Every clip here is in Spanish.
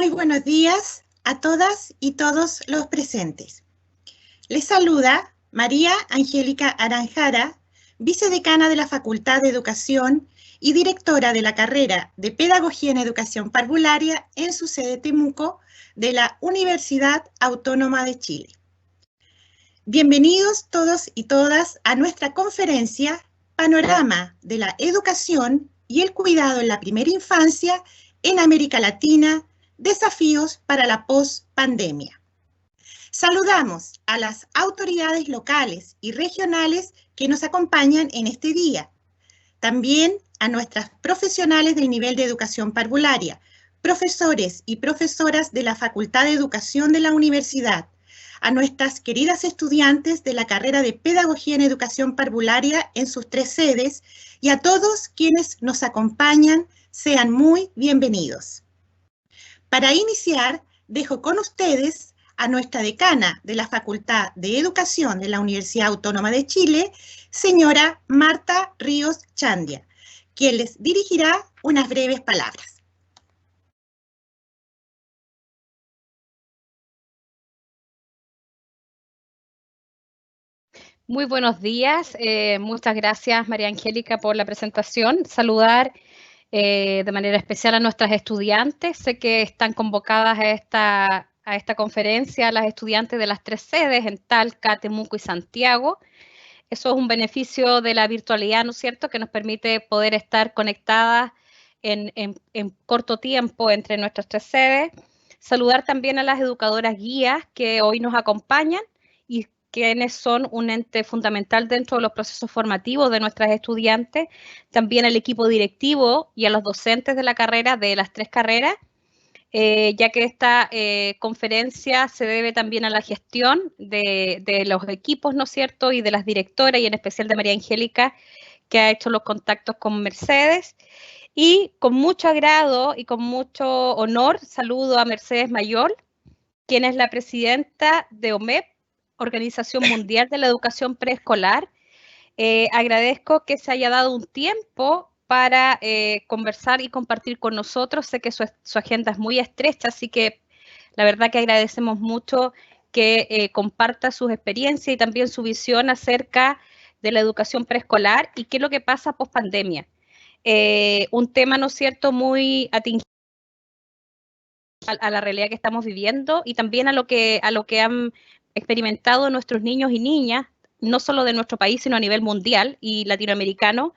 Muy buenos días a todas y todos los presentes. Les saluda María Angélica Aranjara, vicedecana de la Facultad de Educación y directora de la carrera de Pedagogía en Educación Parvularia en su sede Temuco de la Universidad Autónoma de Chile. Bienvenidos todos y todas a nuestra conferencia Panorama de la Educación y el Cuidado en la Primera Infancia en América Latina, desafíos para la post-pandemia. Saludamos a las autoridades locales y regionales que nos acompañan en este día. También a nuestras profesionales del nivel de educación parvularia, profesores y profesoras de la Facultad de Educación de la Universidad, a nuestras queridas estudiantes de la carrera de Pedagogía en Educación Parvularia en sus 3 sedes y a todos quienes nos acompañan, sean muy bienvenidos. Para iniciar, dejo con ustedes a nuestra decana de la Facultad de Educación de la Universidad Autónoma de Chile, señora Marta Ríos Chandia, quien les dirigirá unas breves palabras. Muy buenos días, muchas gracias María Angélica por la presentación. Saludar de manera especial a nuestras estudiantes. Sé que están convocadas a esta conferencia las estudiantes de las 3 sedes en Talca, Temuco y Santiago. Eso es un beneficio de la virtualidad, ¿no es cierto?, que nos permite poder estar conectadas en corto tiempo entre nuestras 3 sedes. Saludar también a las educadoras guías que hoy nos acompañan y quienes son un ente fundamental dentro de los procesos formativos de nuestras estudiantes, también al equipo directivo y a los docentes de la carrera, de las 3 carreras, ya que esta conferencia se debe también a la gestión de los equipos, ¿no es cierto?, y de las directoras, y en especial de María Angélica, que ha hecho los contactos con Mercedes. Y con mucho agrado y con mucho honor saludo a Mercedes Mayol, quien es la presidenta de OMEP, Organización Mundial de la Educación Preescolar. Agradezco que se haya dado un tiempo para conversar y compartir con nosotros. Sé que su agenda es muy estrecha, así que la verdad que agradecemos mucho que comparta sus experiencias y también su visión acerca de la educación preescolar y qué es lo que pasa post pandemia. Un tema, ¿no es cierto?, muy atingente a la realidad que estamos viviendo y también a lo que han experimentado nuestros niños y niñas, no solo de nuestro país, sino a nivel mundial y latinoamericano.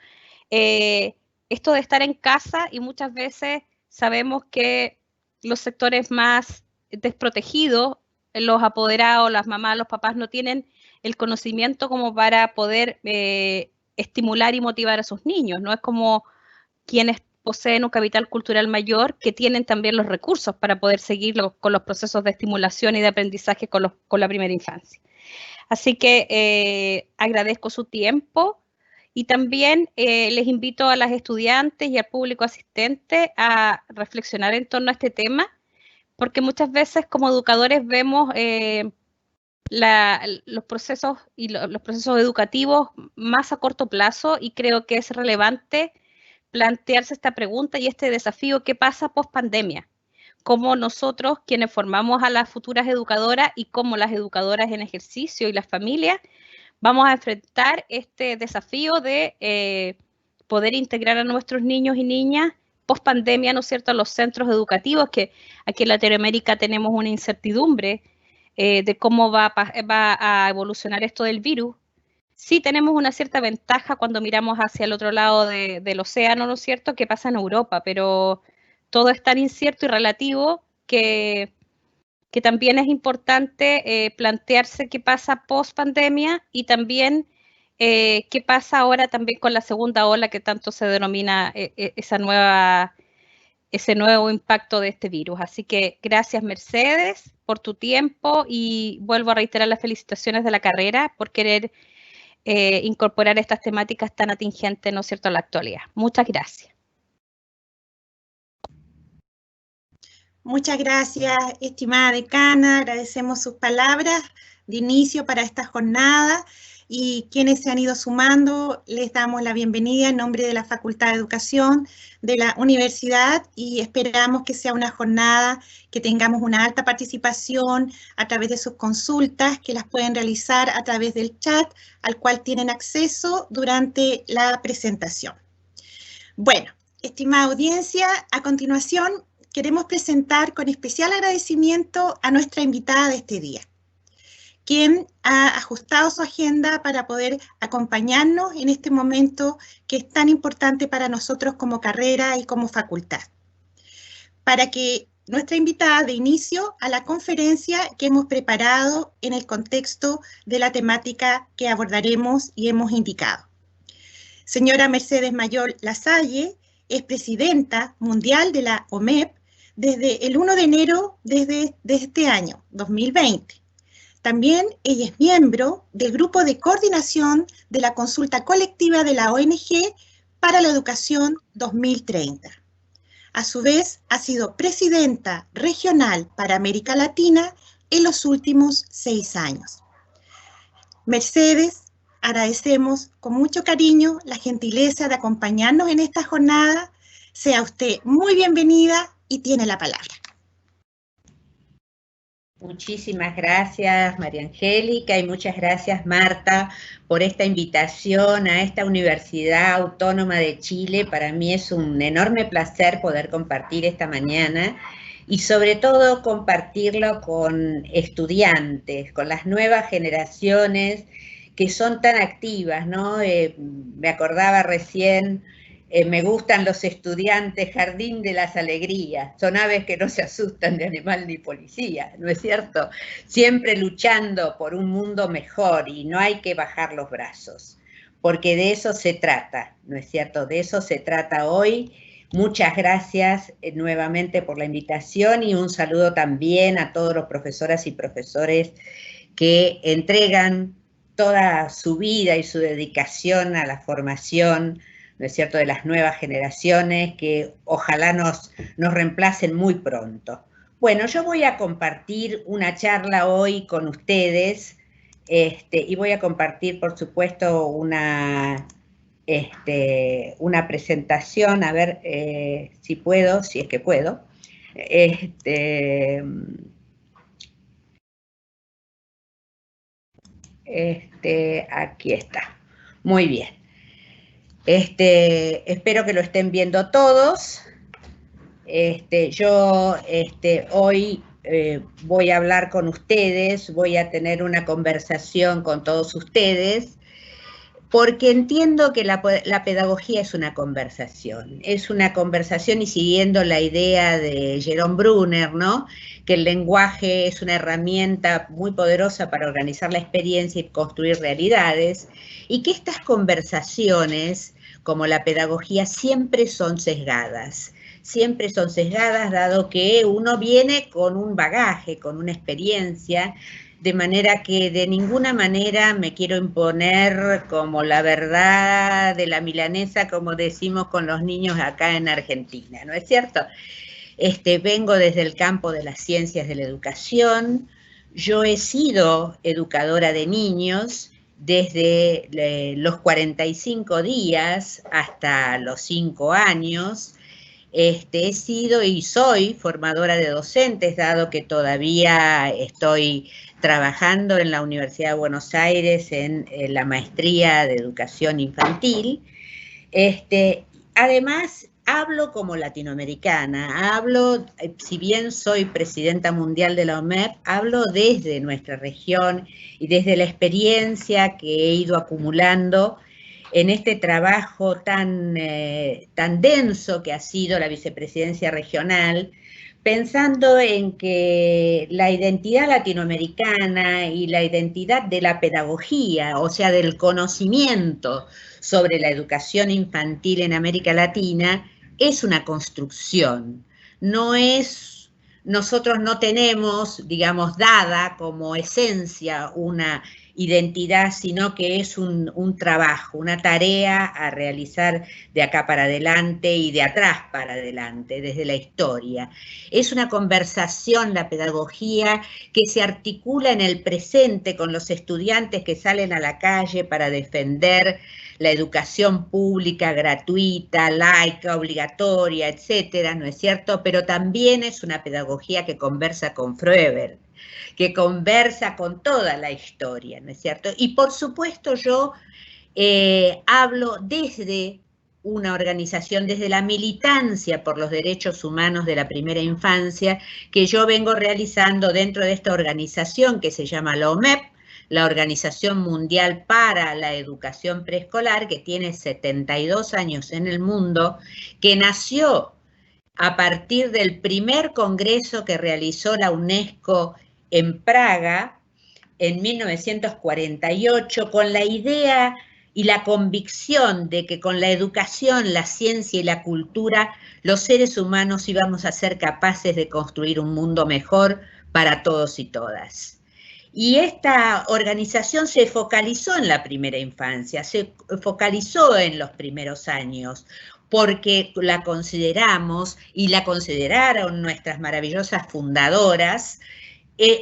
Esto de estar en casa, y muchas veces sabemos que los sectores más desprotegidos, los apoderados, las mamás, los papás no tienen el conocimiento como para poder estimular y motivar a sus niños, no es como quienes poseen un capital cultural mayor, que tienen también los recursos para poder seguir con los procesos de estimulación y de aprendizaje con la primera infancia. Así que agradezco su tiempo y también les invito a las estudiantes y al público asistente a reflexionar en torno a este tema, porque muchas veces como educadores vemos los procesos y los procesos educativos más a corto plazo, y creo que es relevante plantearse esta pregunta y este desafío: ¿qué pasa post pandemia? Cómo nosotros, quienes formamos a las futuras educadoras, y cómo las educadoras en ejercicio y las familias, vamos a enfrentar este desafío de poder integrar a nuestros niños y niñas post pandemia, ¿no es cierto?, a los centros educativos, que aquí en Latinoamérica tenemos una incertidumbre de cómo va a evolucionar esto del virus. Sí tenemos una cierta ventaja cuando miramos hacia el otro lado del océano, ¿no es cierto?, que pasa en Europa, pero todo es tan incierto y relativo que también es importante plantearse qué pasa post pandemia y también qué pasa ahora también con la segunda ola, que tanto se denomina ese nuevo impacto de este virus. Así que gracias, Mercedes, por tu tiempo, y vuelvo a reiterar las felicitaciones de la carrera por querer incorporar estas temáticas tan atingentes, ¿no es cierto?, a la actualidad. Muchas gracias. Muchas gracias, estimada decana. Agradecemos sus palabras de inicio para esta jornada. y quienes se han ido sumando, les damos la bienvenida en nombre de la Facultad de Educación de la Universidad y esperamos que sea una jornada que tengamos una alta participación a través de sus consultas, que las pueden realizar a través del chat al cual tienen acceso durante la presentación. Bueno, estimada audiencia, a continuación queremos presentar con especial agradecimiento a nuestra invitada de este día, quien ha ajustado su agenda para poder acompañarnos en este momento que es tan importante para nosotros como carrera y como facultad. Para que nuestra invitada dé inicio a la conferencia que hemos preparado en el contexto de la temática que abordaremos y hemos indicado. Señora Mercedes Mayol Lasalle es presidenta mundial de la OMEP desde el 1 de enero de este año, 2020. También ella es miembro del grupo de coordinación de la consulta colectiva de la ONG para la Educación 2030. A su vez, ha sido presidenta regional para América Latina en los últimos 6 años. Mercedes, agradecemos con mucho cariño la gentileza de acompañarnos en esta jornada. Sea usted muy bienvenida y tiene la palabra. Muchísimas gracias, María Angélica, y muchas gracias, Marta, por esta invitación a esta Universidad Autónoma de Chile. Para mí es un enorme placer poder compartir esta mañana y sobre todo compartirlo con estudiantes, con las nuevas generaciones que son tan activas, ¿no? Me acordaba recién, me gustan los estudiantes, jardín de las alegrías, son aves que no se asustan de animal ni policía, ¿no es cierto? Siempre luchando por un mundo mejor y no hay que bajar los brazos, porque de eso se trata, ¿no es cierto? De eso se trata hoy. Muchas gracias nuevamente por la invitación y un saludo también a todos los profesoras y profesores que entregan toda su vida y su dedicación a la formación, ¿no es cierto?, de las nuevas generaciones que ojalá nos reemplacen muy pronto. Bueno, yo voy a compartir una charla hoy con ustedes y voy a compartir, por supuesto, una presentación, a ver si puedo, si es que puedo. Aquí está. Muy bien. Espero que lo estén viendo todos. Yo hoy voy a hablar con ustedes, voy a tener una conversación con todos ustedes, porque entiendo que la pedagogía es una conversación y siguiendo la idea de Jerome Bruner, ¿no?, que el lenguaje es una herramienta muy poderosa para organizar la experiencia y construir realidades, y que estas conversaciones, como la pedagogía, siempre son sesgadas, dado que uno viene con un bagaje, con una experiencia, de manera que de ninguna manera me quiero imponer como la verdad de la milanesa, como decimos con los niños acá en Argentina, ¿no es cierto? Vengo desde el campo de las ciencias de la educación. Yo he sido educadora de niños desde los 45 días hasta los 5 años. He sido y soy formadora de docentes, dado que todavía estoy trabajando en la Universidad de Buenos Aires en la maestría de educación infantil. Además, hablo como latinoamericana, si bien soy presidenta mundial de la OMEP, hablo desde nuestra región y desde la experiencia que he ido acumulando en este trabajo tan denso que ha sido la vicepresidencia regional, pensando en que la identidad latinoamericana y la identidad de la pedagogía, o sea, del conocimiento sobre la educación infantil en América Latina, es una construcción. Nosotros no tenemos, digamos, dada como esencia una identidad, sino que es un trabajo, una tarea a realizar de acá para adelante y de atrás para adelante, desde la historia. Es una conversación, la pedagogía, que se articula en el presente con los estudiantes que salen a la calle para defender la educación pública, gratuita, laica, obligatoria, etcétera, ¿no es cierto? Pero también es una pedagogía que conversa con Froebel, que conversa con toda la historia, ¿no es cierto? Y por supuesto yo hablo desde una organización, desde la militancia por los derechos humanos de la primera infancia, que yo vengo realizando dentro de esta organización que se llama la OMEP, la Organización Mundial para la Educación Preescolar, que tiene 72 años en el mundo, que nació a partir del primer congreso que realizó la UNESCO en Praga en 1948, con la idea y la convicción de que con la educación, la ciencia y la cultura, los seres humanos íbamos a ser capaces de construir un mundo mejor para todos y todas. Y esta organización se focalizó en la primera infancia, se focalizó en los primeros años, porque la consideramos y la consideraron nuestras maravillosas fundadoras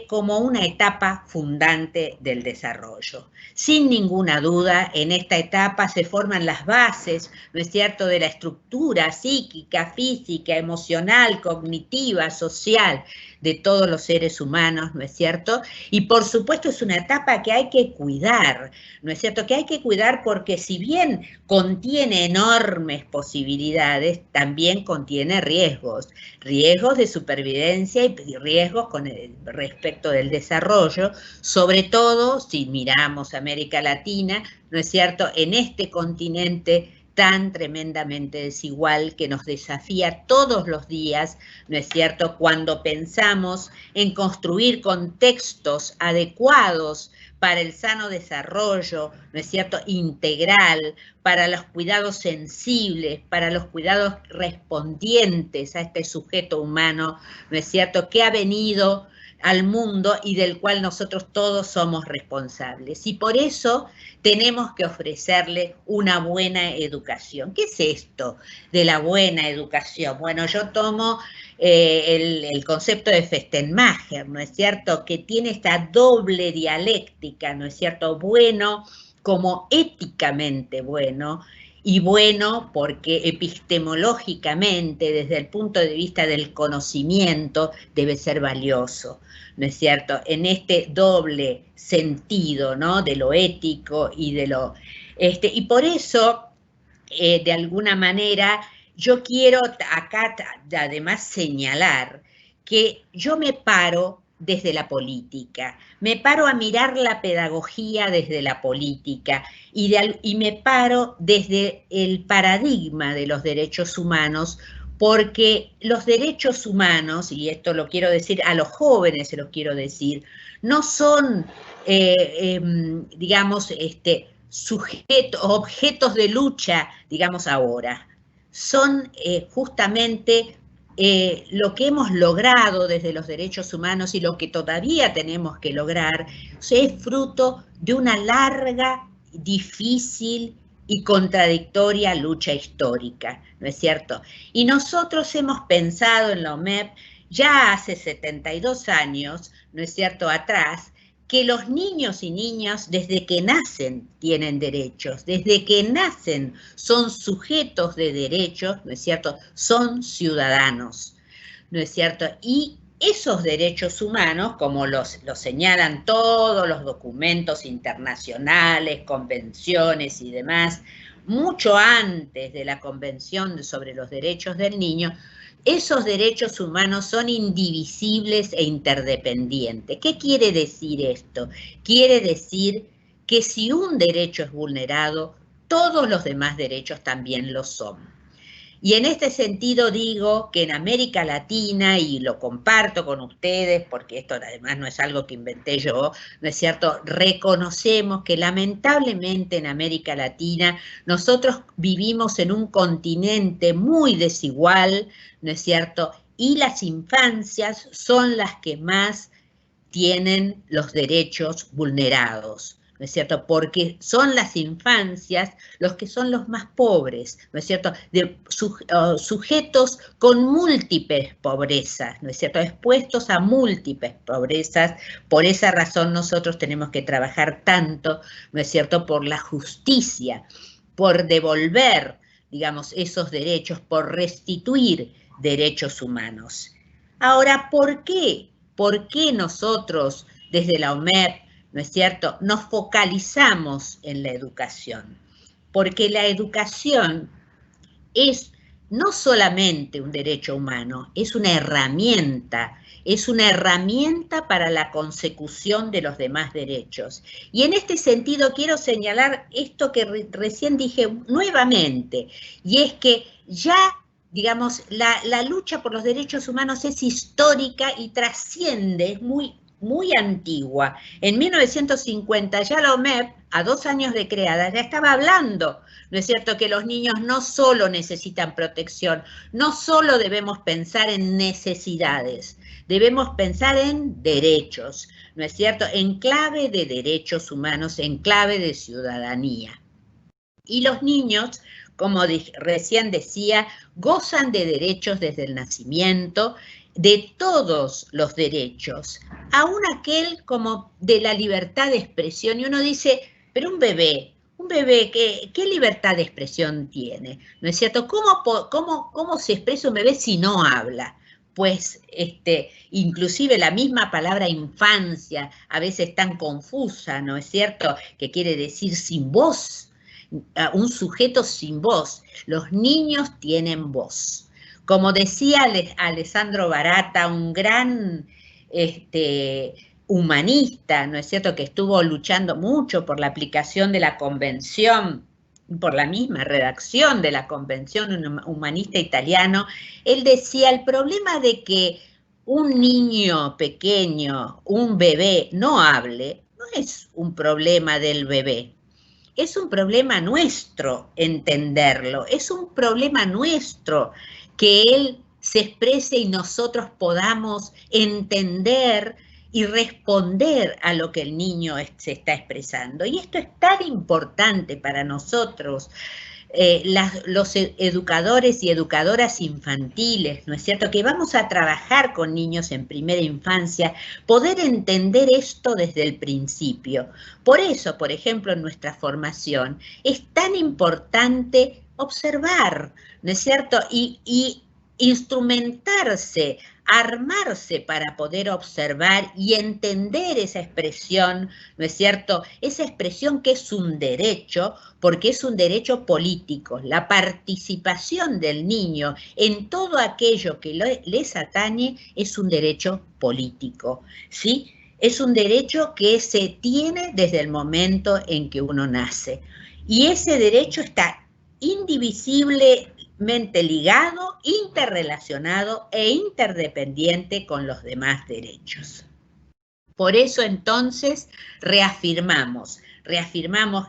como una etapa fundante del desarrollo. Sin ninguna duda, en esta etapa se forman las bases, ¿no es cierto?, de la estructura psíquica, física, emocional, cognitiva, social de todos los seres humanos, ¿no es cierto? Y por supuesto es una etapa que hay que cuidar, ¿no es cierto? Que hay que cuidar porque si bien contiene enormes posibilidades, también contiene riesgos de supervivencia y riesgos con respecto del desarrollo, sobre todo si miramos América Latina, ¿no es cierto?, en este continente tan tremendamente desigual que nos desafía todos los días, ¿no es cierto?, cuando pensamos en construir contextos adecuados para el sano desarrollo, ¿no es cierto?, integral, para los cuidados sensibles, para los cuidados respondientes a este sujeto humano, ¿no es cierto?, que ha venido al mundo y del cual nosotros todos somos responsables. Y por eso tenemos que ofrecerle una buena educación. ¿Qué es esto de la buena educación? Bueno, yo tomo el concepto de Festenmacher, ¿no es cierto?, que tiene esta doble dialéctica, ¿no es cierto?, bueno como éticamente bueno, y bueno porque epistemológicamente, desde el punto de vista del conocimiento, debe ser valioso, ¿no es cierto?, en este doble sentido, ¿no?, de lo ético y de lo... y por eso, de alguna manera, yo quiero acá además señalar que yo me paro desde la política, me paro a mirar la pedagogía desde la política y me paro desde el paradigma de los derechos humanos, porque los derechos humanos, y esto lo quiero decir a los jóvenes, se los quiero decir, no son, digamos, objetos de lucha, digamos ahora, son justamente lo que hemos logrado desde los derechos humanos y lo que todavía tenemos que lograr es fruto de una larga, difícil y contradictoria lucha histórica, ¿no es cierto? Y nosotros hemos pensado en la OMEP ya hace 72 años, ¿no es cierto?, atrás, que los niños y niñas desde que nacen tienen derechos, desde que nacen son sujetos de derechos, ¿no es cierto?, son ciudadanos, ¿no es cierto? Y esos derechos humanos, como los señalan todos los documentos internacionales, convenciones y demás, mucho antes de la Convención sobre los Derechos del Niño, esos derechos humanos son indivisibles e interdependientes. ¿Qué quiere decir esto? Quiere decir que si un derecho es vulnerado, todos los demás derechos también lo son. Y en este sentido digo que en América Latina, y lo comparto con ustedes, porque esto además no es algo que inventé yo, ¿no es cierto?, reconocemos que lamentablemente en América Latina nosotros vivimos en un continente muy desigual, ¿no es cierto?, y las infancias son las que más tienen los derechos vulnerados, ¿no es cierto? Porque son las infancias los que son los más pobres, ¿no es cierto? De sujetos con múltiples pobrezas, ¿no es cierto? Expuestos a múltiples pobrezas. Por esa razón nosotros tenemos que trabajar tanto, ¿no es cierto?, por la justicia, por devolver, digamos, esos derechos, por restituir derechos humanos. Ahora, ¿por qué? ¿Por qué nosotros desde la OMEP, ¿no es cierto?, nos focalizamos en la educación? Porque la educación es no solamente un derecho humano, es una herramienta para la consecución de los demás derechos. Y en este sentido quiero señalar esto que recién dije nuevamente, y es que ya, digamos, la lucha por los derechos humanos es histórica y trasciende, es muy antigua. En 1950 ya la OMEP, a 2 años de creada, ya estaba hablando, ¿no es cierto?, que los niños no solo necesitan protección, no solo debemos pensar en necesidades, debemos pensar en derechos, ¿no es cierto?, en clave de derechos humanos, en clave de ciudadanía. Y los niños, como recién decía, gozan de derechos desde el nacimiento, de todos los derechos, aún aquel como de la libertad de expresión. Y uno dice, pero un bebé, ¿qué libertad de expresión tiene? ¿No es cierto? ¿Cómo se expresa un bebé si no habla? Pues inclusive la misma palabra infancia a veces tan confusa, ¿no es cierto?, que quiere decir sin voz, un sujeto sin voz. Los niños tienen voz. Como decía Alessandro Barata, un gran humanista, ¿no es cierto?, que estuvo luchando mucho por la aplicación de la Convención, por la misma redacción de la Convención, un humanista italiano, él decía, el problema de que un niño pequeño, un bebé, no hable, no es un problema del bebé. Es un problema nuestro entenderlo, es un problema nuestro que él se exprese y nosotros podamos entender y responder a lo que el niño se está expresando. Y esto es tan importante para nosotros, los educadores y educadoras infantiles, ¿no es cierto?, que vamos a trabajar con niños en primera infancia, poder entender esto desde el principio. Por eso, por ejemplo, en nuestra formación es tan importante observar, ¿no es cierto?, y instrumentarse, armarse para poder observar y entender esa expresión, ¿no es cierto?, esa expresión que es un derecho, porque es un derecho político. La participación del niño en todo aquello que les atañe es un derecho político, ¿sí? Es un derecho que se tiene desde el momento en que uno nace. Y ese derecho está indivisiblemente ligado, interrelacionado e interdependiente con los demás derechos. Por eso entonces reafirmamos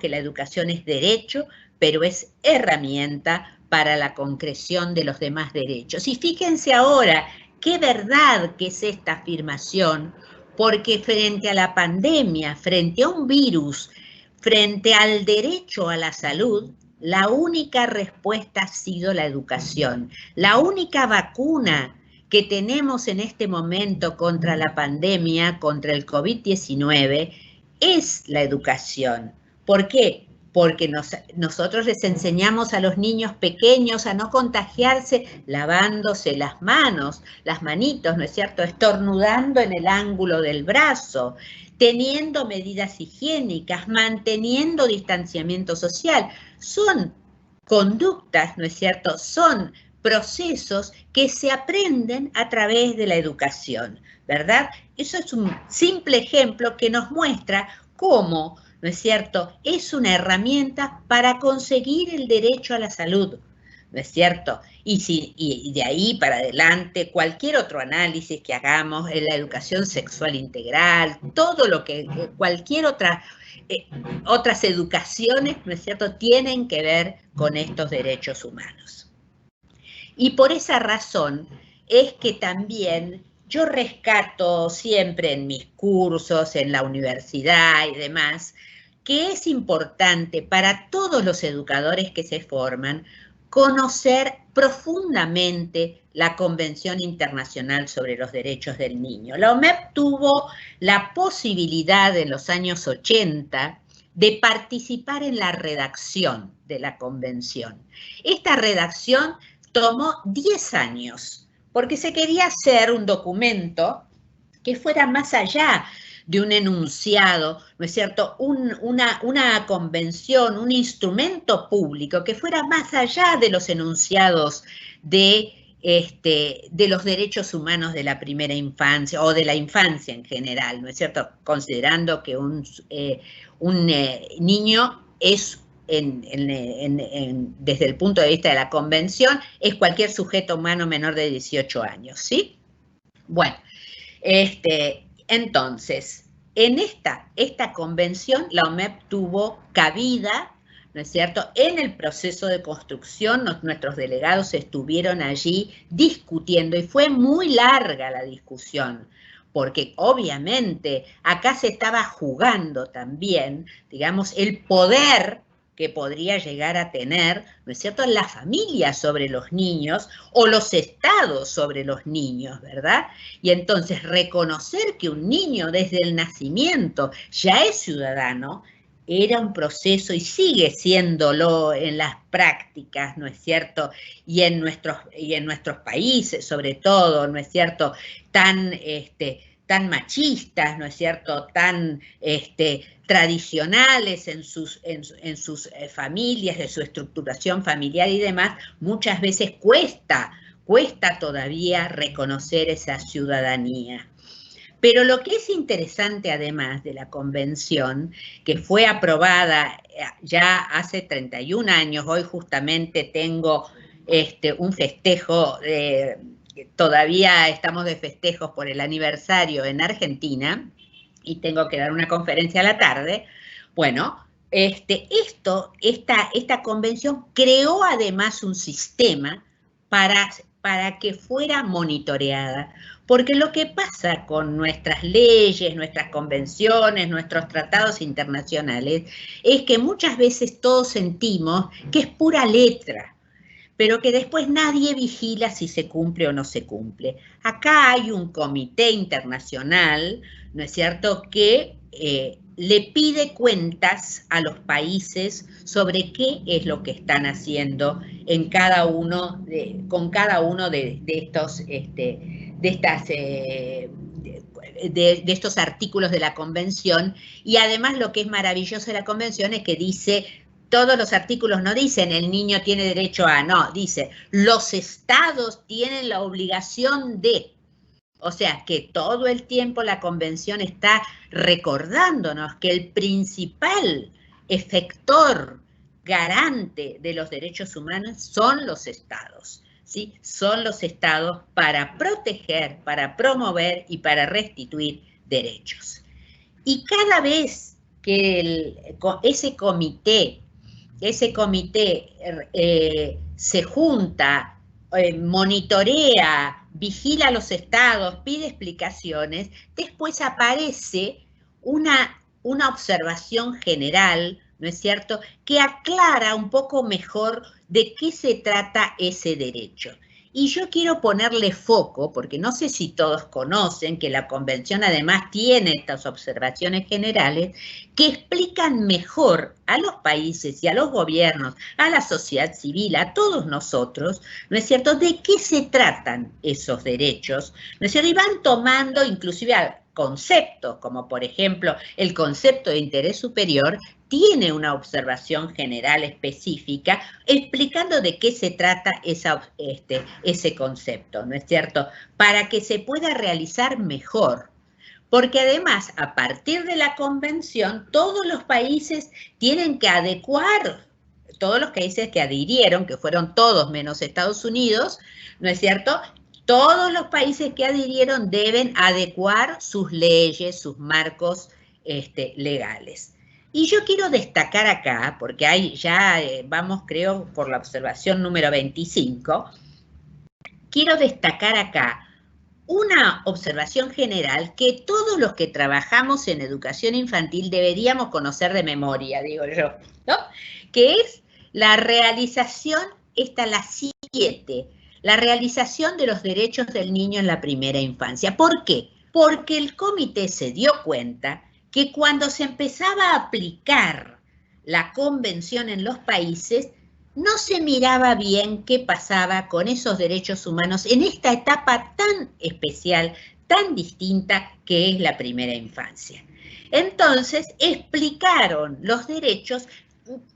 que la educación es derecho, pero es herramienta para la concreción de los demás derechos. Y fíjense ahora qué verdad que es esta afirmación, porque frente a la pandemia, frente a un virus, frente al derecho a la salud, la única respuesta ha sido la educación. La única vacuna que tenemos en este momento contra la pandemia, contra el COVID-19, es la educación. ¿Por qué? Porque nosotros les enseñamos a los niños pequeños a no contagiarse lavándose las manos, las manitos, ¿no es cierto?, estornudando en el ángulo del brazo, teniendo medidas higiénicas, manteniendo distanciamiento social. Son conductas, ¿no es cierto?, son procesos que se aprenden a través de la educación, ¿verdad? Eso es un simple ejemplo que nos muestra cómo, ¿no es cierto?, es una herramienta para conseguir el derecho a la salud, ¿no es cierto? Y de ahí para adelante, cualquier otro análisis que hagamos en la educación sexual integral, todo lo que, cualquier otras educaciones, ¿no es cierto?, tienen que ver con estos derechos humanos. Y por esa razón es que también yo rescato siempre en mis cursos, en la universidad y demás, que es importante para todos los educadores que se forman conocer profundamente la Convención Internacional sobre los Derechos del Niño. La OMEP tuvo la posibilidad en los años 80 de participar en la redacción de la Convención. Esta redacción tomó 10 años, porque se quería hacer un documento que fuera más allá de un enunciado, ¿no es cierto?, una convención, un instrumento público que fuera más allá de los enunciados de los derechos humanos de la primera infancia o de la infancia en general, ¿no es cierto?, considerando que un niño es, desde el punto de vista de la convención, es cualquier sujeto humano menor de 18 años, ¿sí? Bueno, entonces, en esta convención, la OMEP tuvo cabida, ¿no es cierto?, en el proceso de construcción. Nuestros delegados estuvieron allí discutiendo y fue muy larga la discusión, porque obviamente acá se estaba jugando también, digamos, el poder que podría llegar a tener, ¿no es cierto?, la familia sobre los niños o los estados sobre los niños, ¿verdad? Y entonces reconocer que un niño desde el nacimiento ya es ciudadano era un proceso y sigue siéndolo en las prácticas, ¿no es cierto? Y en nuestros países, sobre todo, ¿no es cierto?, tan machistas, ¿no es cierto?, tan tradicionales en sus familias, de su estructuración familiar y demás, muchas veces cuesta todavía reconocer esa ciudadanía. Pero lo que es interesante, además de la convención, que fue aprobada ya hace 31 años, hoy justamente tengo un festejo, todavía estamos de festejos por el aniversario en Argentina, y tengo que dar una conferencia a la tarde. Bueno, esta convención creó además un sistema para que fuera monitoreada, porque lo que pasa con nuestras leyes, nuestras convenciones, nuestros tratados internacionales, es que muchas veces todos sentimos que es pura letra, pero que después nadie vigila si se cumple o no se cumple. Acá hay un comité internacional, ¿no es cierto?, que le pide cuentas a los países sobre qué es lo que están haciendo con cada uno de estos artículos de la Convención. Y además lo que es maravilloso de la Convención es que dice, todos los artículos no dicen el niño tiene derecho a, no, dice los estados tienen la obligación de. O sea, que todo el tiempo la Convención está recordándonos que el principal efector garante de los derechos humanos son los estados, ¿sí? Son los estados para proteger, para promover y para restituir derechos. Y cada vez que ese comité se junta, monitorea, vigila a los estados, pide explicaciones, después aparece una observación general, ¿no es cierto?, que aclara un poco mejor de qué se trata ese derecho. Y yo quiero ponerle foco, porque no sé si todos conocen que la Convención además tiene estas observaciones generales que explican mejor a los países y a los gobiernos, a la sociedad civil, a todos nosotros, ¿no es cierto?, de qué se tratan esos derechos, ¿no es cierto?, y van tomando inclusive conceptos, como por ejemplo el concepto de interés superior, tiene una observación general específica explicando de qué se trata ese concepto, ¿no es cierto?, para que se pueda realizar mejor. Porque además, a partir de la Convención, todos los países tienen que adecuar, todos los países que adhirieron, que fueron todos menos Estados Unidos, ¿no es cierto?, todos los países que adhirieron deben adecuar sus leyes, sus marcos legales. Y yo quiero destacar acá, porque vamos, creo, por la observación número 25, quiero destacar acá una observación general que todos los que trabajamos en educación infantil deberíamos conocer de memoria, digo yo, ¿no? Que es la realización, esta la 7, la realización de los derechos del niño en la primera infancia. ¿Por qué? Porque el comité se dio cuenta que cuando se empezaba a aplicar la convención en los países, no se miraba bien qué pasaba con esos derechos humanos en esta etapa tan especial, tan distinta que es la primera infancia. Entonces, explicaron los derechos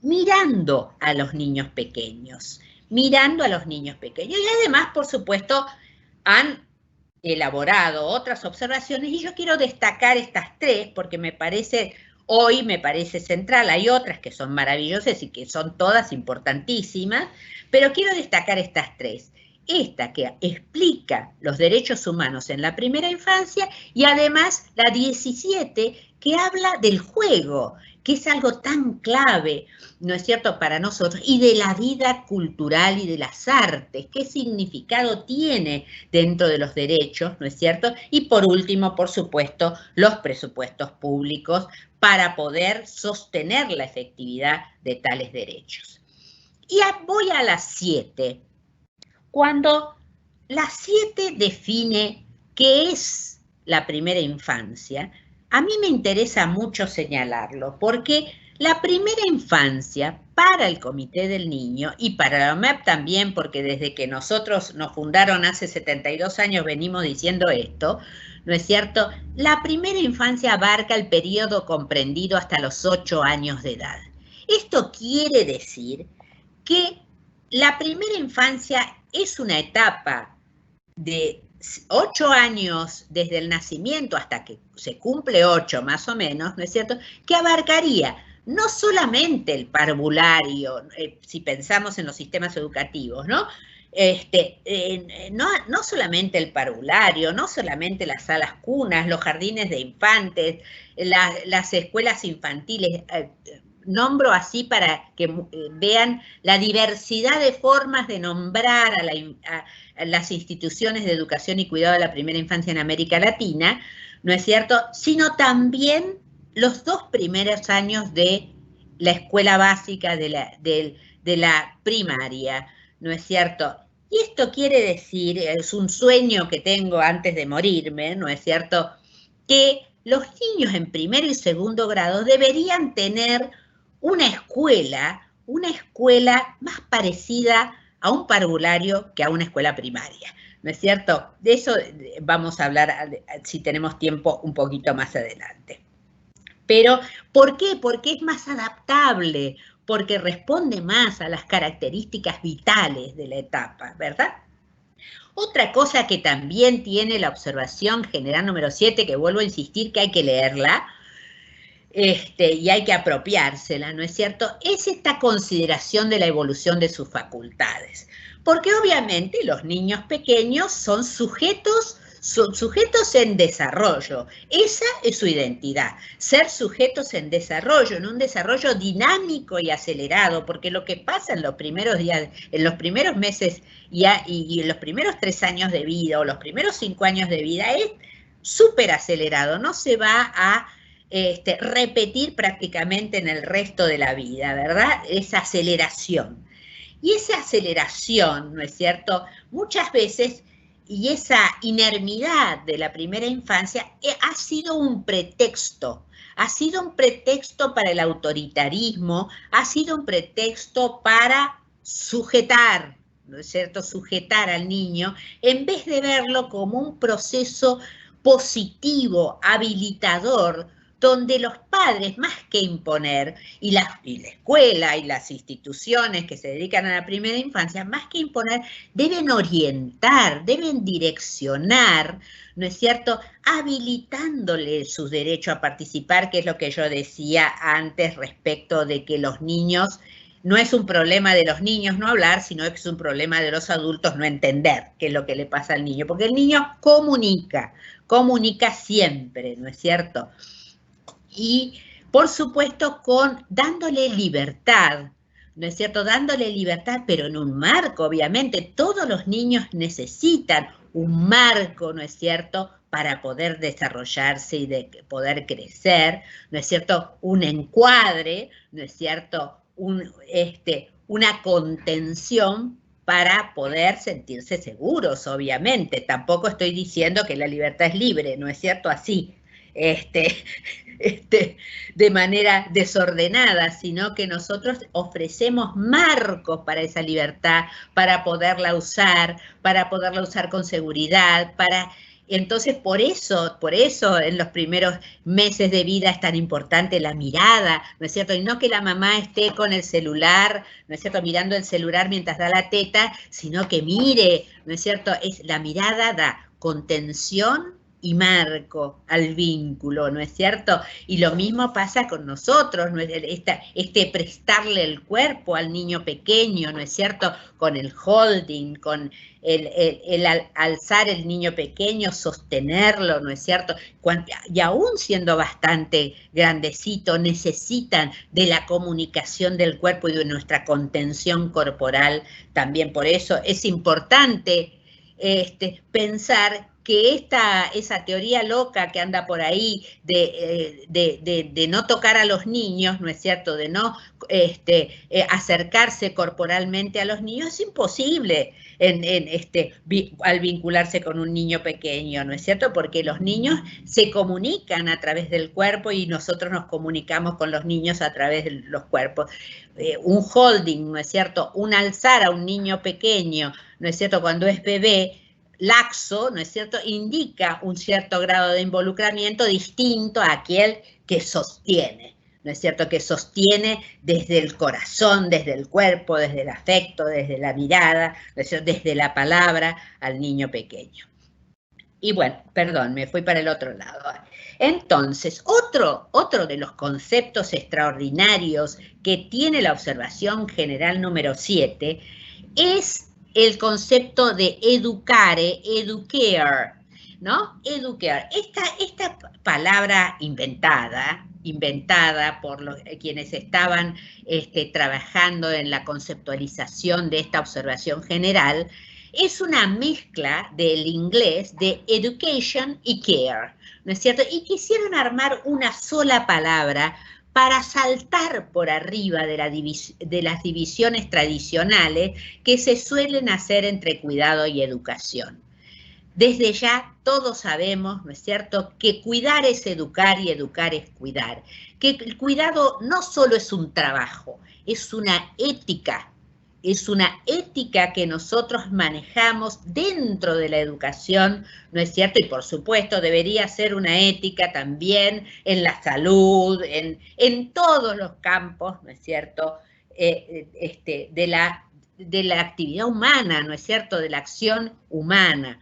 mirando a los niños pequeños, y además, por supuesto, han elaborado otras observaciones y yo quiero destacar estas 3 porque hoy me parece central. Hay otras que son maravillosas y que son todas importantísimas, pero quiero destacar estas 3. Esta que explica los derechos humanos en la primera infancia y además la 17 que habla del juego, que es algo tan clave, ¿no es cierto?, para nosotros, y de la vida cultural y de las artes, qué significado tiene dentro de los derechos, ¿no es cierto? Y por último, por supuesto, los presupuestos públicos para poder sostener la efectividad de tales derechos. Y voy a la 7. Cuando la 7 define qué es la primera infancia, a mí me interesa mucho señalarlo, porque la primera infancia para el Comité del Niño y para la OMEP también, porque desde que nosotros nos fundaron hace 72 años venimos diciendo esto, ¿no es cierto? La primera infancia abarca el periodo comprendido hasta los 8 años de edad. Esto quiere decir que la primera infancia es una etapa de 8 años desde el nacimiento hasta que se cumple 8 más o menos, ¿no es cierto?, que abarcaría no solamente el parvulario, si pensamos en los sistemas educativos, ¿no? No solamente el parvulario, no solamente las salas cunas, los jardines de infantes, las escuelas infantiles, nombro así para que vean la diversidad de formas de nombrar a las instituciones de educación y cuidado de la primera infancia en América Latina, ¿no es cierto?, sino también los 2 primeros años de la escuela básica, de la primaria, ¿no es cierto? Y esto quiere decir, es un sueño que tengo antes de morirme, ¿no es cierto?, que los niños en primero y segundo grado deberían tener una escuela más parecida a un parvulario que a una escuela primaria, ¿no es cierto? De eso vamos a hablar, si tenemos tiempo, un poquito más adelante. Pero, ¿por qué? Porque es más adaptable, porque responde más a las características vitales de la etapa, ¿verdad? Otra cosa que también tiene la observación general número 7, que vuelvo a insistir que hay que leerla, y hay que apropiársela, ¿no es cierto?, es esta consideración de la evolución de sus facultades. Porque obviamente los niños pequeños son sujetos en desarrollo. Esa es su identidad, ser sujetos en desarrollo, en un desarrollo dinámico y acelerado, porque lo que pasa en los primeros días, en los primeros meses y en los primeros 3 años de vida o los primeros 5 años de vida es súper acelerado, no se va a repetir prácticamente en el resto de la vida, ¿verdad? Esa aceleración. Y esa aceleración, ¿no es cierto?, muchas veces, y esa inermidad de la primera infancia ha sido un pretexto para el autoritarismo, ha sido un pretexto para sujetar, ¿no es cierto?, sujetar al niño, en vez de verlo como un proceso positivo, habilitador, donde los padres, más que imponer, y la escuela y las instituciones que se dedican a la primera infancia, más que imponer, deben orientar, deben direccionar, ¿no es cierto?, habilitándole su derecho a participar, que es lo que yo decía antes respecto de que los niños, no es un problema de los niños no hablar, sino que es un problema de los adultos no entender qué es lo que le pasa al niño, porque el niño comunica siempre, ¿no es cierto?, y, por supuesto, dándole libertad, ¿no es cierto?, dándole libertad, pero en un marco, obviamente. Todos los niños necesitan un marco, ¿no es cierto?, para poder desarrollarse y de poder crecer, ¿no es cierto?, un encuadre, ¿no es cierto?, una contención para poder sentirse seguros, obviamente. Tampoco estoy diciendo que la libertad es libre, ¿no es cierto?, así, de manera desordenada, sino que nosotros ofrecemos marcos para esa libertad, para poderla usar con seguridad, entonces por eso en los primeros meses de vida es tan importante la mirada, ¿no es cierto? Y no que la mamá esté con el celular, ¿no es cierto?, mirando el celular mientras da la teta, sino que mire, ¿no es cierto? La mirada da contención y marco al vínculo, ¿no es cierto? Y lo mismo pasa con nosotros, ¿no es? Prestarle el cuerpo al niño pequeño, ¿no es cierto? Con el holding, con el alzar el niño pequeño, sostenerlo, ¿no es cierto? Y aún siendo bastante grandecito, necesitan de la comunicación del cuerpo y de nuestra contención corporal también. Por eso es importante pensar que esa teoría loca que anda por ahí de no tocar a los niños, ¿no es cierto?, de no acercarse corporalmente a los niños, es imposible al vincularse con un niño pequeño, ¿no es cierto?, porque los niños se comunican a través del cuerpo y nosotros nos comunicamos con los niños a través de los cuerpos. Un holding, ¿no es cierto?, un alzar a un niño pequeño, ¿no es cierto?, cuando es bebé, laxo, ¿no es cierto?, indica un cierto grado de involucramiento distinto a aquel que sostiene, ¿no es cierto?, que sostiene desde el corazón, desde el cuerpo, desde el afecto, desde la mirada, ¿no es cierto?, desde la palabra al niño pequeño. Y bueno, perdón, me fui para el otro lado. Entonces, otro de los conceptos extraordinarios que tiene la observación general número 7 es el concepto de educare, ¿no? Educare. Esta palabra inventada por quienes estaban trabajando en la conceptualización de esta observación general, es una mezcla del inglés de education y care, ¿no es cierto? Y quisieron armar una sola palabra para saltar por arriba de las divisiones tradicionales que se suelen hacer entre cuidado y educación. Desde ya todos sabemos, ¿no es cierto?, que cuidar es educar y educar es cuidar. Que el cuidado no solo es un trabajo, es una ética. Es una ética que nosotros manejamos dentro de la educación, ¿no es cierto? Y por supuesto debería ser una ética también en la salud, en todos los campos, ¿no es cierto?, de la actividad humana, ¿no es cierto?, de la acción humana.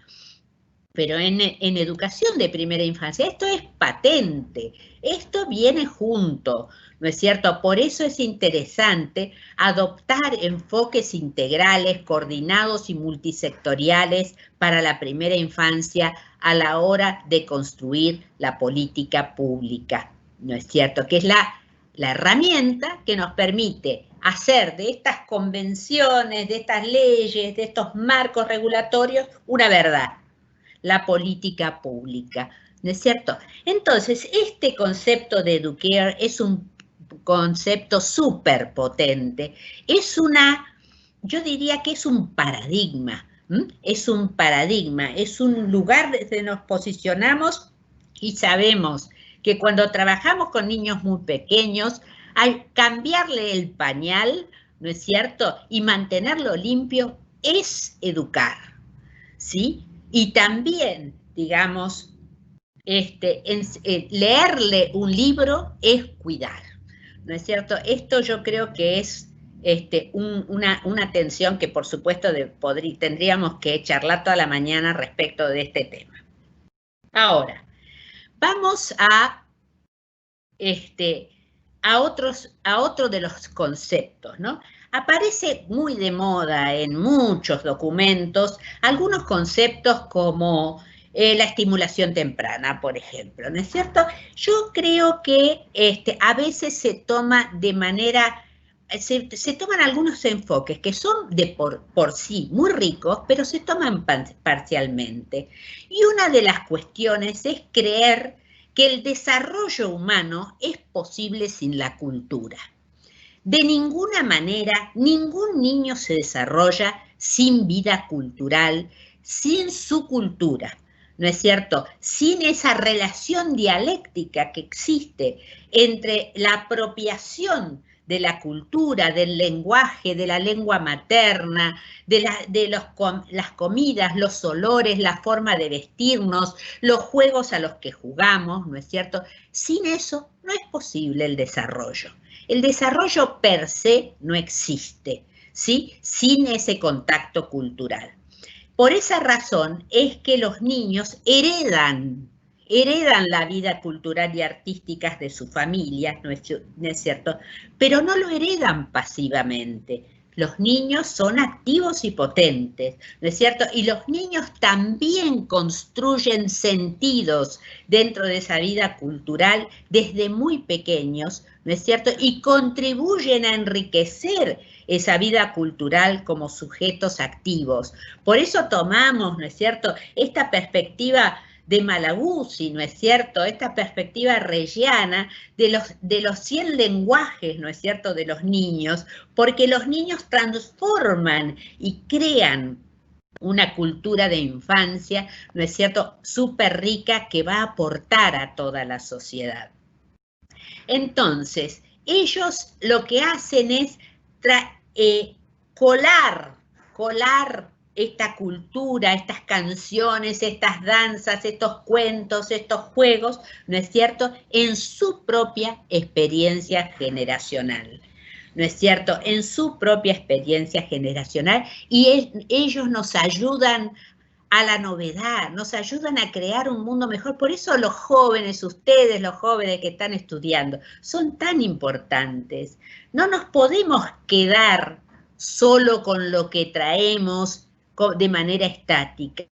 Pero en educación de primera infancia esto es patente, esto viene junto, ¿no es cierto? Por eso es interesante adoptar enfoques integrales, coordinados y multisectoriales para la primera infancia a la hora de construir la política pública, ¿no es cierto? Que es la herramienta que nos permite hacer de estas convenciones, de estas leyes, de estos marcos regulatorios, una verdad. La política pública, ¿no es cierto? Entonces, este concepto de educare es un concepto súper potente, yo diría que es un paradigma, es un lugar donde nos posicionamos y sabemos que cuando trabajamos con niños muy pequeños, al cambiarle el pañal, ¿no es cierto?, y mantenerlo limpio, es educar, ¿sí? Y también, digamos, leerle un libro es cuidar, ¿no es cierto? Esto yo creo que es una tensión que, por supuesto, tendríamos que charlar toda la mañana respecto de este tema. Ahora, vamos a otro de los conceptos, ¿no? Aparece muy de moda en muchos documentos algunos conceptos como la estimulación temprana, por ejemplo, ¿no es cierto? Yo creo que a veces se toma de manera se toman algunos enfoques que son por sí muy ricos, pero se toman parcialmente. Y una de las cuestiones es creer que el desarrollo humano es posible sin la cultura. De ninguna manera, ningún niño se desarrolla sin vida cultural, sin su cultura, ¿no es cierto? Sin esa relación dialéctica que existe entre la apropiación de la cultura, del lenguaje, de la lengua materna, de las comidas, los olores, la forma de vestirnos, los juegos a los que jugamos, ¿no es cierto? Sin eso no es posible el desarrollo. El desarrollo per se no existe, ¿sí? Sin ese contacto cultural. Por esa razón es que los niños heredan la vida cultural y artística de sus familias, ¿no es cierto? Pero no lo heredan pasivamente. Los niños son activos y potentes, ¿no es cierto? Y los niños también construyen sentidos dentro de esa vida cultural desde muy pequeños, ¿no es cierto? Y contribuyen a enriquecer esa vida cultural como sujetos activos. Por eso tomamos, ¿no es cierto?, esta perspectiva de Malaguzzi, ¿no es cierto?, esta perspectiva regiana de los 100 lenguajes, ¿no es cierto?, de los niños, porque los niños transforman y crean una cultura de infancia, ¿no es cierto?, súper rica que va a aportar a toda la sociedad. Entonces, ellos lo que hacen es colar esta cultura, estas canciones, estas danzas, estos cuentos, estos juegos, ¿no es cierto?, en su propia experiencia generacional, ¿no es cierto?, en su propia experiencia generacional, y ellos nos ayudan a la novedad, nos ayudan a crear un mundo mejor. Por eso los jóvenes, ustedes, los jóvenes que están estudiando, son tan importantes. No nos podemos quedar solo con lo que traemos de manera estática,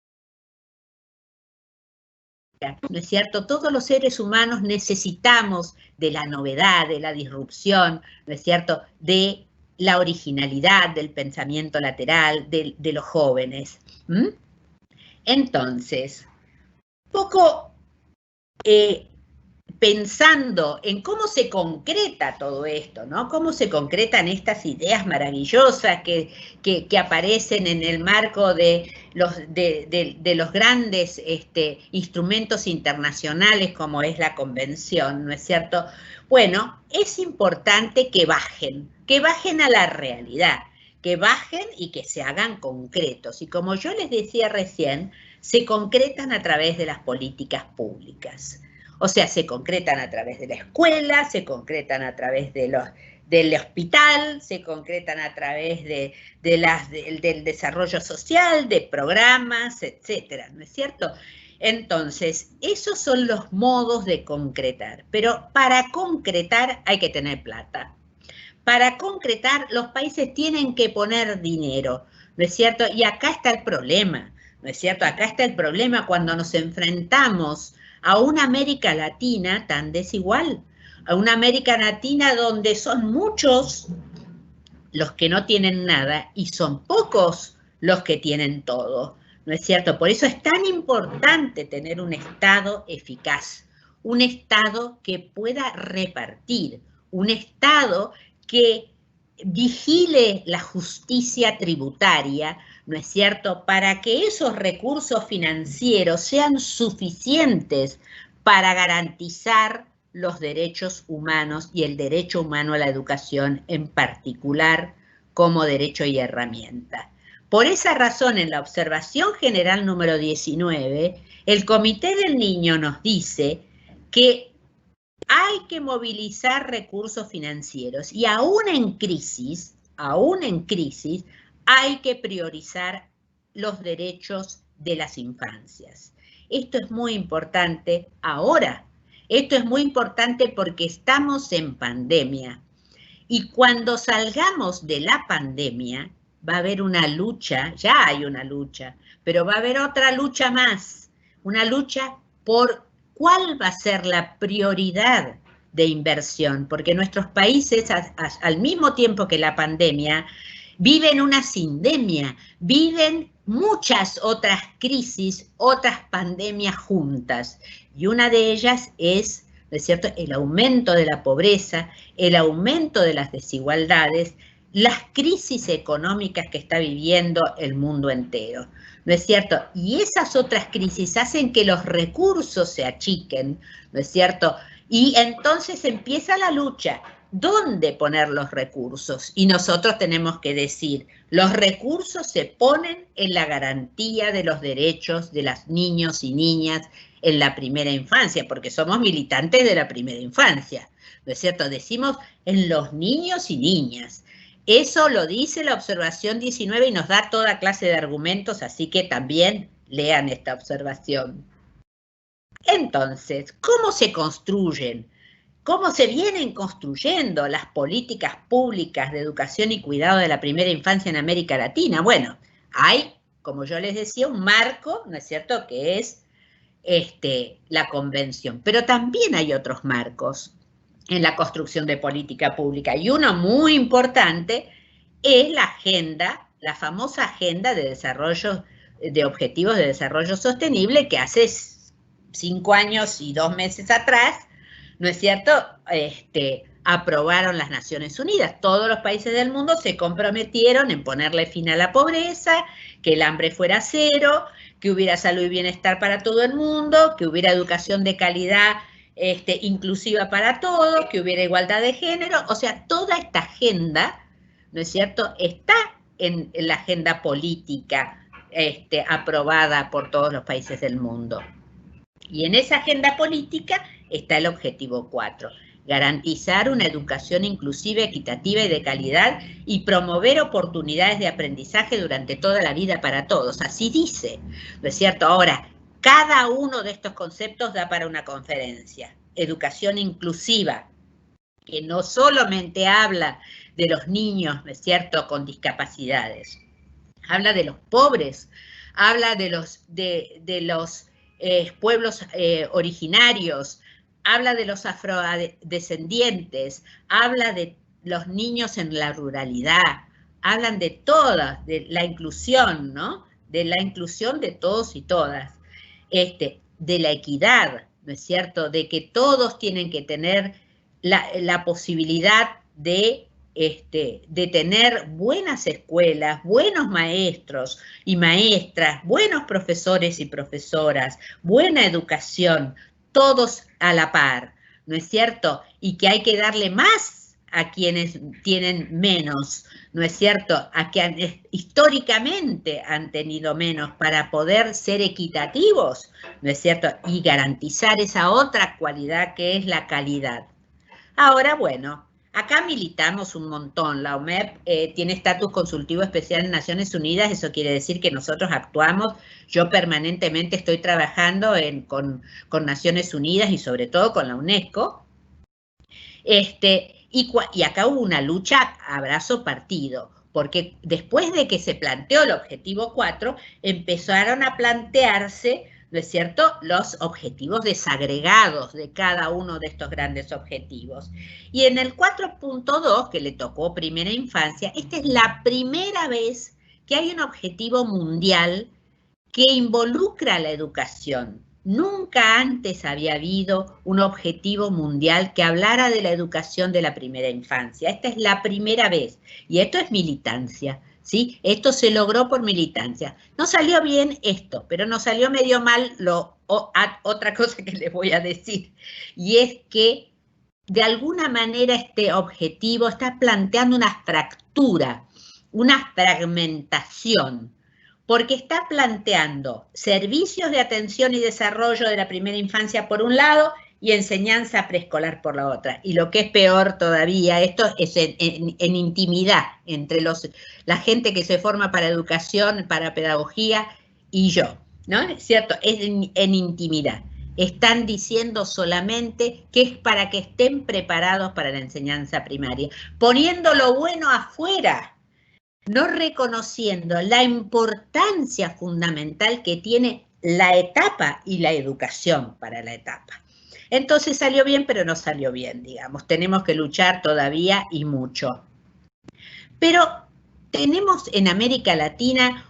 ¿no es cierto? Todos los seres humanos necesitamos de la novedad, de la disrupción, ¿no es cierto?, de la originalidad, del pensamiento lateral, de los jóvenes. Entonces, poco pensando en cómo se concreta todo esto, ¿no? Cómo se concretan estas ideas maravillosas que aparecen en el marco de los grandes instrumentos internacionales como es la Convención, ¿no es cierto? Bueno, es importante que bajen a la realidad, que bajen y que se hagan concretos. Y como yo les decía recién, se concretan a través de las políticas públicas. O sea, se concretan a través de la escuela, se concretan a través del hospital, se concretan a través del desarrollo social, de programas, etcétera, ¿no es cierto? Entonces, esos son los modos de concretar. Pero para concretar hay que tener plata. Para concretar, los países tienen que poner dinero, ¿no es cierto? Y acá está el problema, ¿no es cierto? Acá está el problema cuando nos enfrentamos a una América Latina tan desigual, a una América Latina donde son muchos los que no tienen nada y son pocos los que tienen todo, ¿no es cierto? Por eso es tan importante tener un Estado eficaz, un Estado que pueda repartir, un Estado que vigile la justicia tributaria, ¿no es cierto?, para que esos recursos financieros sean suficientes para garantizar los derechos humanos y el derecho humano a la educación en particular como derecho y herramienta. Por esa razón, en la observación general número 19, el Comité del Niño nos dice que hay que movilizar recursos financieros y aún en crisis, hay que priorizar los derechos de las infancias. Esto es muy importante ahora. Esto es muy importante porque estamos en pandemia. Y cuando salgamos de la pandemia, va a haber una lucha, ya hay una lucha, pero va a haber otra lucha más. Una lucha por cuál va a ser la prioridad de inversión, porque nuestros países, al mismo tiempo que la pandemia, viven una sindemia, viven muchas otras crisis, otras pandemias juntas. Y una de ellas es, ¿no es cierto?, el aumento de la pobreza, el aumento de las desigualdades, las crisis económicas que está viviendo el mundo entero, ¿no es cierto? Y esas otras crisis hacen que los recursos se achiquen, ¿no es cierto? Y entonces empieza la lucha. ¿Dónde poner los recursos? Y nosotros tenemos que decir, los recursos se ponen en la garantía de los derechos de los niños y niñas en la primera infancia, porque somos militantes de la primera infancia, ¿no es cierto? Decimos en los niños y niñas. Eso lo dice la observación 19 y nos da toda clase de argumentos, así que también lean esta observación. Entonces, ¿cómo se construyen? ¿Cómo se vienen construyendo las políticas públicas de educación y cuidado de la primera infancia en América Latina? Bueno, hay, como yo les decía, un marco, ¿no es cierto?, que es la convención, pero también hay otros marcos en la construcción de política pública, y uno muy importante es la agenda, la famosa agenda de desarrollo, de objetivos de desarrollo sostenible, que hace 5 años y 2 meses atrás, ¿no es cierto?, aprobaron las Naciones Unidas. Todos los países del mundo se comprometieron en ponerle fin a la pobreza, que el hambre fuera cero, que hubiera salud y bienestar para todo el mundo, que hubiera educación de calidad inclusiva para todos, que hubiera igualdad de género. O sea, toda esta agenda, ¿no es cierto?, está en la agenda política aprobada por todos los países del mundo. Y en esa agenda política está el objetivo 4, garantizar una educación inclusiva, equitativa y de calidad y promover oportunidades de aprendizaje durante toda la vida para todos. Así dice, ¿no es cierto? Ahora, cada uno de estos conceptos da para una conferencia. Educación inclusiva, que no solamente habla de los niños, ¿no es cierto?, con discapacidades, habla de los pobres, habla de los pueblos originarios, habla de los afrodescendientes, habla de los niños en la ruralidad, hablan de todas, de la inclusión, ¿no? De la inclusión de todos y todas, de la equidad, ¿no es cierto?, de que todos tienen que tener la posibilidad de tener buenas escuelas, buenos maestros y maestras, buenos profesores y profesoras, buena educación, todos a la par, ¿no es cierto? Y que hay que darle más a quienes tienen menos, ¿no es cierto?, a quienes históricamente han tenido menos, para poder ser equitativos, ¿no es cierto?, y garantizar esa otra cualidad que es la calidad. Ahora, bueno, acá militamos un montón. La OMEP tiene estatus consultivo especial en Naciones Unidas. Eso quiere decir que nosotros actuamos. Yo permanentemente estoy trabajando con Naciones Unidas y sobre todo con la UNESCO. Y acá hubo una lucha a brazo partido, porque después de que se planteó el objetivo 4, empezaron a plantearse, ¿no es cierto?, los objetivos desagregados de cada uno de estos grandes objetivos. Y en el 4.2, que le tocó primera infancia, esta es la primera vez que hay un objetivo mundial que involucra a la educación. Nunca antes había habido un objetivo mundial que hablara de la educación de la primera infancia. Esta es la primera vez, y esto es militancia, ¿sí? Esto se logró por militancia. No salió bien esto, pero nos salió medio mal otra cosa que les voy a decir, y es que de alguna manera este objetivo está planteando una fractura, una fragmentación, porque está planteando servicios de atención y desarrollo de la primera infancia por un lado y enseñanza preescolar por la otra. Y lo que es peor todavía, esto es en intimidad entre la gente que se forma para educación, para pedagogía y yo, ¿no? ¿Es cierto? Es en intimidad. Están diciendo solamente que es para que estén preparados para la enseñanza primaria, poniendo lo bueno afuera, no reconociendo la importancia fundamental que tiene la etapa y la educación para la etapa. Entonces salió bien, pero no salió bien, digamos. Tenemos que luchar todavía y mucho. Pero tenemos en América Latina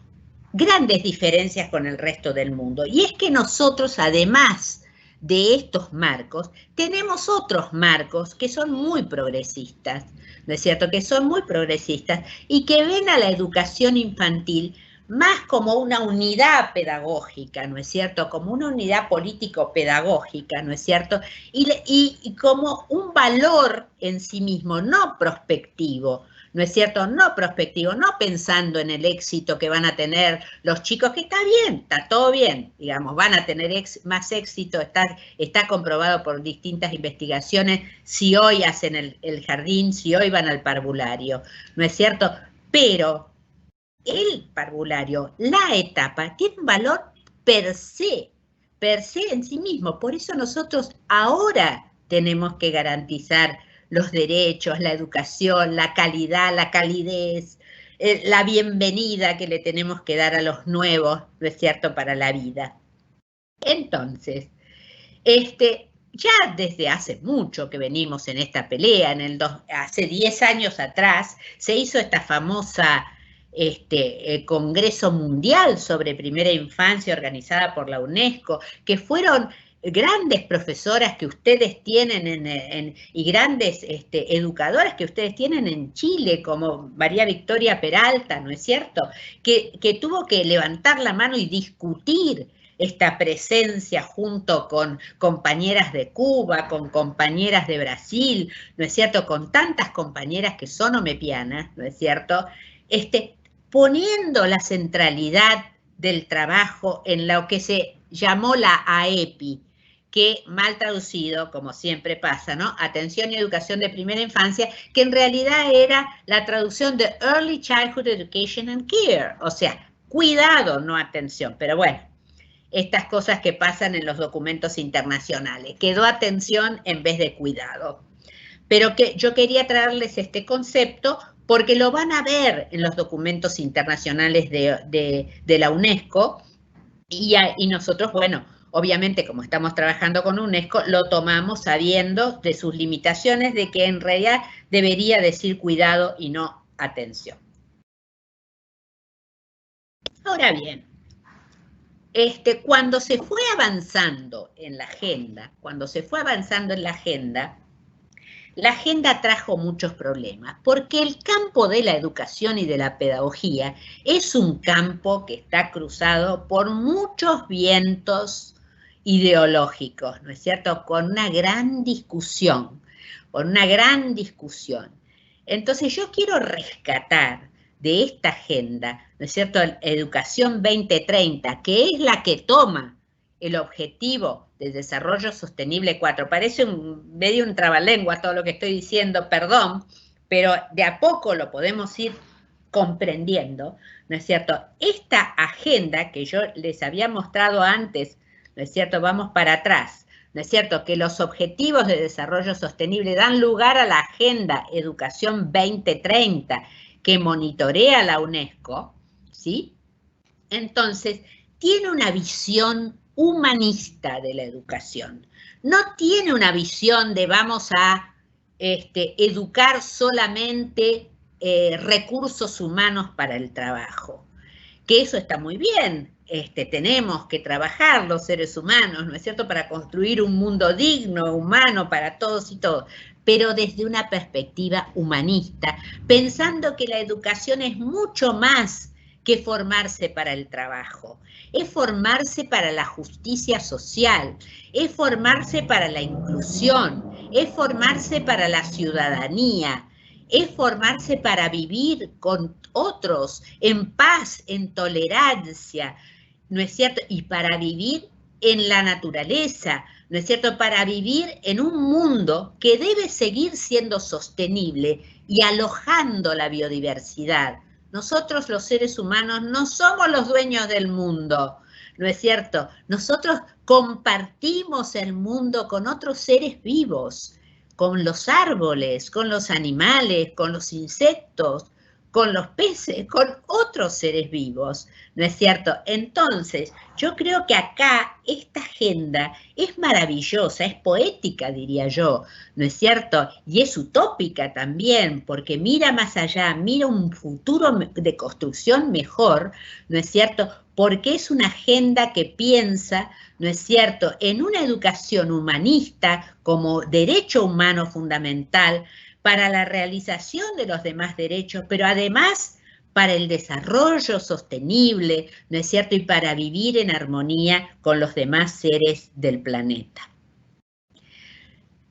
grandes diferencias con el resto del mundo. Y es que nosotros, además de estos marcos, tenemos otros marcos que son muy progresistas, ¿no es cierto? Que son muy progresistas y que ven a la educación infantil más como una unidad pedagógica, ¿no es cierto? Como una unidad político-pedagógica, ¿no es cierto? Y como un valor en sí mismo, no prospectivo, ¿no es cierto? No prospectivo, no pensando en el éxito que van a tener los chicos, que está bien, está todo bien, digamos, van a tener más éxito, está comprobado por distintas investigaciones, si hoy hacen el jardín, si hoy van al parvulario, ¿no es cierto? Pero el parvulario, la etapa, tiene un valor per se en sí mismo. Por eso nosotros ahora tenemos que garantizar los derechos, la educación, la calidad, la calidez, la bienvenida que le tenemos que dar a los nuevos, ¿no es cierto?, para la vida. Entonces, ya desde hace mucho que venimos en esta pelea, hace 10 años atrás se hizo esta famosa Congreso Mundial sobre Primera Infancia organizada por la UNESCO, que fueron grandes profesoras que ustedes tienen y grandes educadoras que ustedes tienen en Chile, como María Victoria Peralta, ¿no es cierto?, que tuvo que levantar la mano y discutir esta presencia junto con compañeras de Cuba, con compañeras de Brasil, ¿no es cierto?, con tantas compañeras que son omepianas, ¿no es cierto?, poniendo la centralidad del trabajo en lo que se llamó la AEPI, que mal traducido, como siempre pasa, ¿no?, Atención y Educación de Primera Infancia, que en realidad era la traducción de Early Childhood Education and Care, o sea, cuidado, no atención, pero bueno, estas cosas que pasan en los documentos internacionales. Quedó atención en vez de cuidado. Pero que yo quería traerles este concepto porque lo van a ver en los documentos internacionales de la UNESCO y nosotros, bueno, obviamente como estamos trabajando con UNESCO, lo tomamos sabiendo de sus limitaciones, de que en realidad debería decir cuidado y no atención. Ahora bien, cuando se fue avanzando en la agenda, la agenda trajo muchos problemas, porque el campo de la educación y de la pedagogía es un campo que está cruzado por muchos vientos ideológicos, ¿no es cierto?, con una gran discusión, Entonces yo quiero rescatar de esta agenda, ¿no es cierto?, Educación 2030, que es la que toma el objetivo de desarrollo sostenible 4. Parece medio un trabalengua todo lo que estoy diciendo, perdón, pero de a poco lo podemos ir comprendiendo, ¿no es cierto? Esta agenda que yo les había mostrado antes, ¿no es cierto?, vamos para atrás, ¿no es cierto?, que los objetivos de desarrollo sostenible dan lugar a la agenda Educación 2030, que monitorea la UNESCO, ¿sí? Entonces, tiene una visión humanista de la educación. No tiene una visión de vamos a educar solamente recursos humanos para el trabajo, que eso está muy bien. Tenemos que trabajar los seres humanos, ¿no es cierto?, para construir un mundo digno, humano, para todos y todos, pero desde una perspectiva humanista, pensando que la educación es mucho más que formarse para el trabajo, es formarse para la justicia social, es formarse para la inclusión, es formarse para la ciudadanía, es formarse para vivir con otros en paz, en tolerancia, ¿no es cierto?, y para vivir en la naturaleza, ¿no es cierto?, para vivir en un mundo que debe seguir siendo sostenible y alojando la biodiversidad. Nosotros los seres humanos no somos los dueños del mundo, ¿no es cierto? Nosotros compartimos el mundo con otros seres vivos, con los árboles, con los animales, con los insectos, con los peces, con otros seres vivos, ¿no es cierto? Entonces, yo creo que acá esta agenda es maravillosa, es poética, diría yo, ¿no es cierto? Y es utópica también, porque mira más allá, mira un futuro de construcción mejor, ¿no es cierto? Porque es una agenda que piensa, ¿no es cierto?, en una educación humanista como derecho humano fundamental, para la realización de los demás derechos, pero además para el desarrollo sostenible, ¿no es cierto?, y para vivir en armonía con los demás seres del planeta.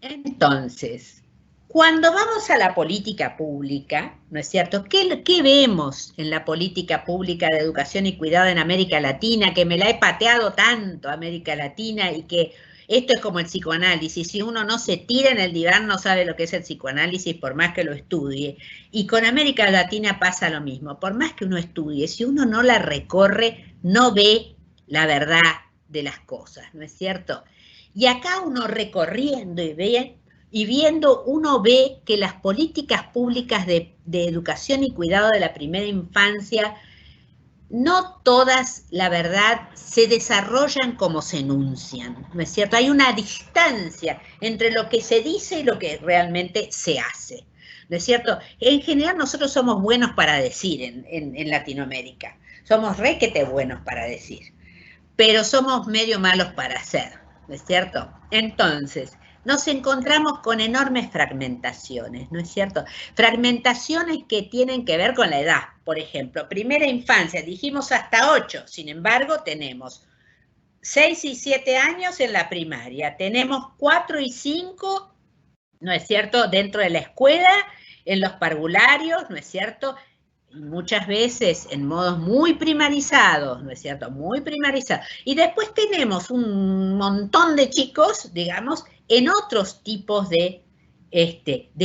Entonces, cuando vamos a la política pública, ¿no es cierto?, ¿qué vemos en la política pública de educación y cuidado en América Latina? Que me la he pateado tanto, América Latina, y que esto es como el psicoanálisis, si uno no se tira en el diván no sabe lo que es el psicoanálisis por más que lo estudie. Y con América Latina pasa lo mismo, por más que uno estudie, si uno no la recorre, no ve la verdad de las cosas, ¿no es cierto? Y acá uno recorriendo y viendo, uno ve que las políticas públicas de educación y cuidado de la primera infancia, no todas, la verdad, se desarrollan como se enuncian, ¿no es cierto? Hay una distancia entre lo que se dice y lo que realmente se hace, ¿no es cierto? En general nosotros somos buenos para decir en Latinoamérica, somos requete buenos para decir, pero somos medio malos para hacer, ¿no es cierto? Entonces, nos encontramos con enormes fragmentaciones, ¿no es cierto? Fragmentaciones que tienen que ver con la edad. Por ejemplo, primera infancia, dijimos hasta 8, sin embargo, tenemos 6 y 7 años en la primaria, tenemos 4 y 5, ¿no es cierto?, dentro de la escuela, en los parvularios, ¿no es cierto?, y muchas veces en modos muy primarizados, ¿no es cierto?, muy primarizados. Y después tenemos un montón de chicos, digamos, en otros tipos de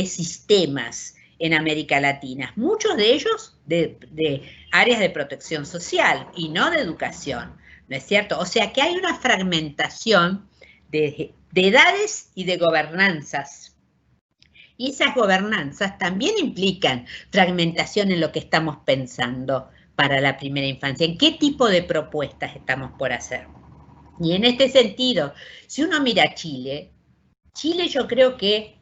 sistemas en América Latina. Muchos de ellos de áreas de protección social y no de educación, ¿no es cierto? O sea que hay una fragmentación de edades y de gobernanzas. Y esas gobernanzas también implican fragmentación en lo que estamos pensando para la primera infancia, en qué tipo de propuestas estamos por hacer. Y en este sentido, si uno mira Chile yo creo que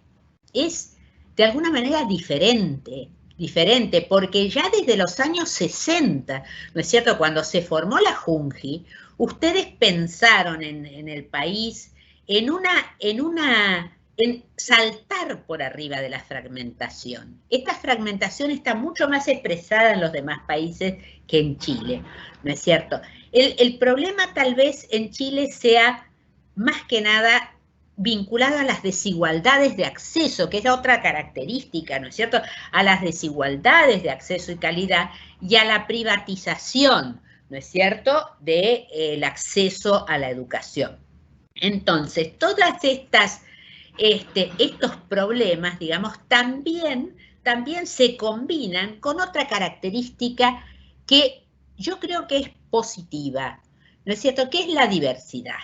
es de alguna manera diferente, porque ya desde los años 60, ¿no es cierto?, cuando se formó la Junji, ustedes pensaron en el país en saltar por arriba de la fragmentación. Esta fragmentación está mucho más expresada en los demás países que en Chile, ¿no es cierto? El problema tal vez en Chile sea más que nada vinculado a las desigualdades de acceso, que es otra característica, ¿no es cierto?, a las desigualdades de acceso y calidad y a la privatización, ¿no es cierto?, del acceso a la educación. Entonces, todas estos problemas, digamos, también se combinan con otra característica que yo creo que es positiva, ¿no es cierto?, que es la diversidad.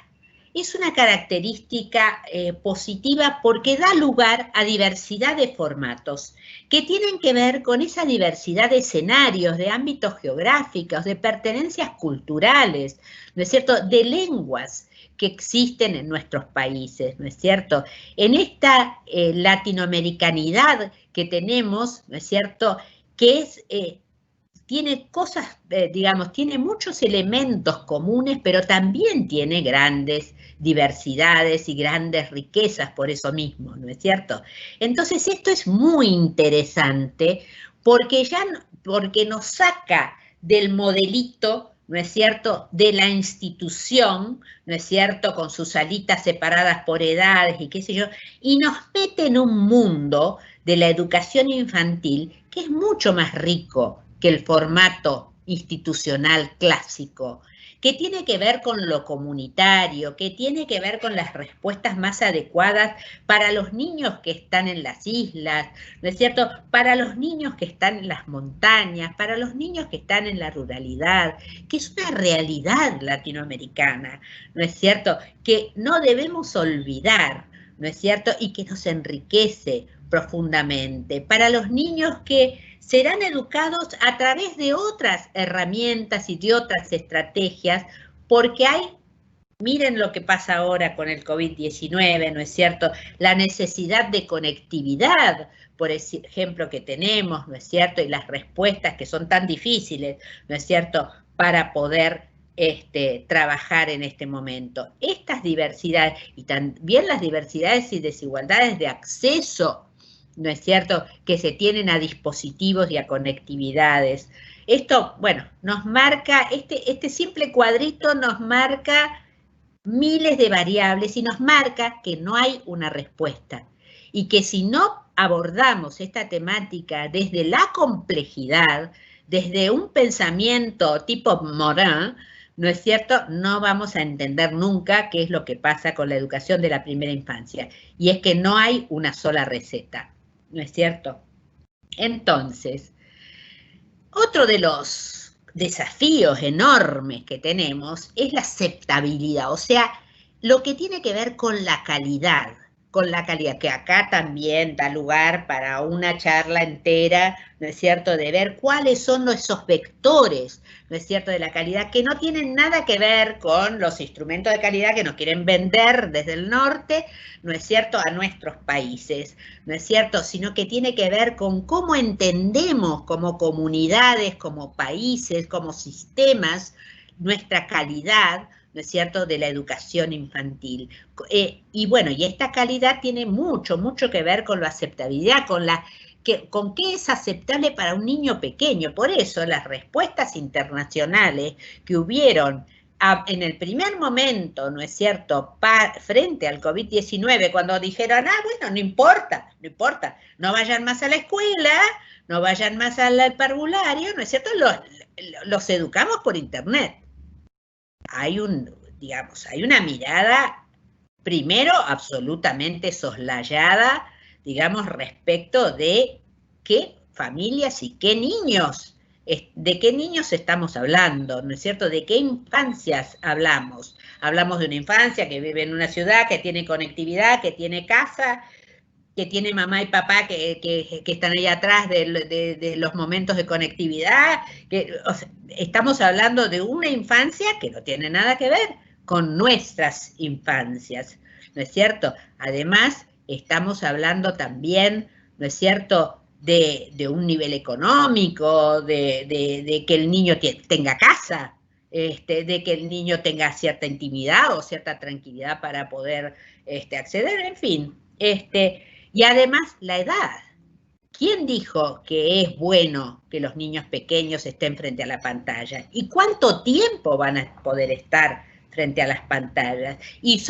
Es una característica positiva porque da lugar a diversidad de formatos que tienen que ver con esa diversidad de escenarios, de ámbitos geográficos, de pertenencias culturales, ¿no es cierto?, de lenguas que existen en nuestros países, ¿no es cierto? En esta latinoamericanidad que tenemos, ¿no es cierto?, que tiene cosas, digamos, tiene muchos elementos comunes, pero también tiene grandes diversidades y grandes riquezas por eso mismo, ¿no es cierto? Entonces esto es muy interesante porque nos saca del modelito, ¿no es cierto?, de la institución, ¿no es cierto?, con sus salitas separadas por edades y qué sé yo, y nos mete en un mundo de la educación infantil que es mucho más rico que el formato institucional clásico, que tiene que ver con lo comunitario, que tiene que ver con las respuestas más adecuadas para los niños que están en las islas, ¿no es cierto?, para los niños que están en las montañas, para los niños que están en la ruralidad, que es una realidad latinoamericana, ¿no es cierto?, que no debemos olvidar, ¿no es cierto?, y que nos enriquece profundamente. Para los niños que serán educados a través de otras herramientas y de otras estrategias, porque miren lo que pasa ahora con el COVID-19, ¿no es cierto? La necesidad de conectividad, por ejemplo, que tenemos, ¿no es cierto? Y las respuestas que son tan difíciles, ¿no es cierto?, para poder trabajar en este momento. Estas diversidades, y también las diversidades y desigualdades de acceso, ¿no es cierto?, que se tienen a dispositivos y a conectividades. Esto, bueno, nos marca, este simple cuadrito nos marca miles de variables y nos marca que no hay una respuesta y que si no abordamos esta temática desde la complejidad, desde un pensamiento tipo Morin, ¿no es cierto?, no vamos a entender nunca qué es lo que pasa con la educación de la primera infancia. Y es que no hay una sola receta, ¿no es cierto? Entonces, otro de los desafíos enormes que tenemos es la aceptabilidad, o sea, lo que tiene que ver con la calidad, que acá también da lugar para una charla entera, ¿no es cierto?, de ver cuáles son esos vectores, ¿no es cierto?, de la calidad, que no tienen nada que ver con los instrumentos de calidad que nos quieren vender desde el norte, ¿no es cierto?, a nuestros países, ¿no es cierto?, sino que tiene que ver con cómo entendemos como comunidades, como países, como sistemas, nuestra calidad, ¿no es cierto?, de la educación infantil. Y bueno, y esta calidad tiene mucho que ver con la aceptabilidad, con qué es aceptable para un niño pequeño. Por eso las respuestas internacionales que hubieron en el primer momento, ¿no es cierto?, frente al COVID-19, cuando dijeron, bueno, no importa, no vayan más a la escuela, no vayan más al parvulario, ¿no es cierto?, los educamos por internet. Hay una mirada, primero, absolutamente soslayada, digamos, respecto de qué familias y qué niños, de qué niños estamos hablando, ¿no es cierto?, de qué infancias hablamos. Hablamos de una infancia que vive en una ciudad, que tiene conectividad, que tiene casa, que tiene mamá y papá que están ahí atrás de los momentos de conectividad. O sea, estamos hablando de una infancia que no tiene nada que ver con nuestras infancias, ¿no es cierto? Además, estamos hablando también, ¿no es cierto?, de un nivel económico, de que el niño tenga casa, de que el niño tenga cierta intimidad o cierta tranquilidad para poder acceder, en fin. Y además, la edad. ¿Quién dijo que es bueno que los niños pequeños estén frente a la pantalla? ¿Y cuánto tiempo van a poder estar frente a las pantallas? Y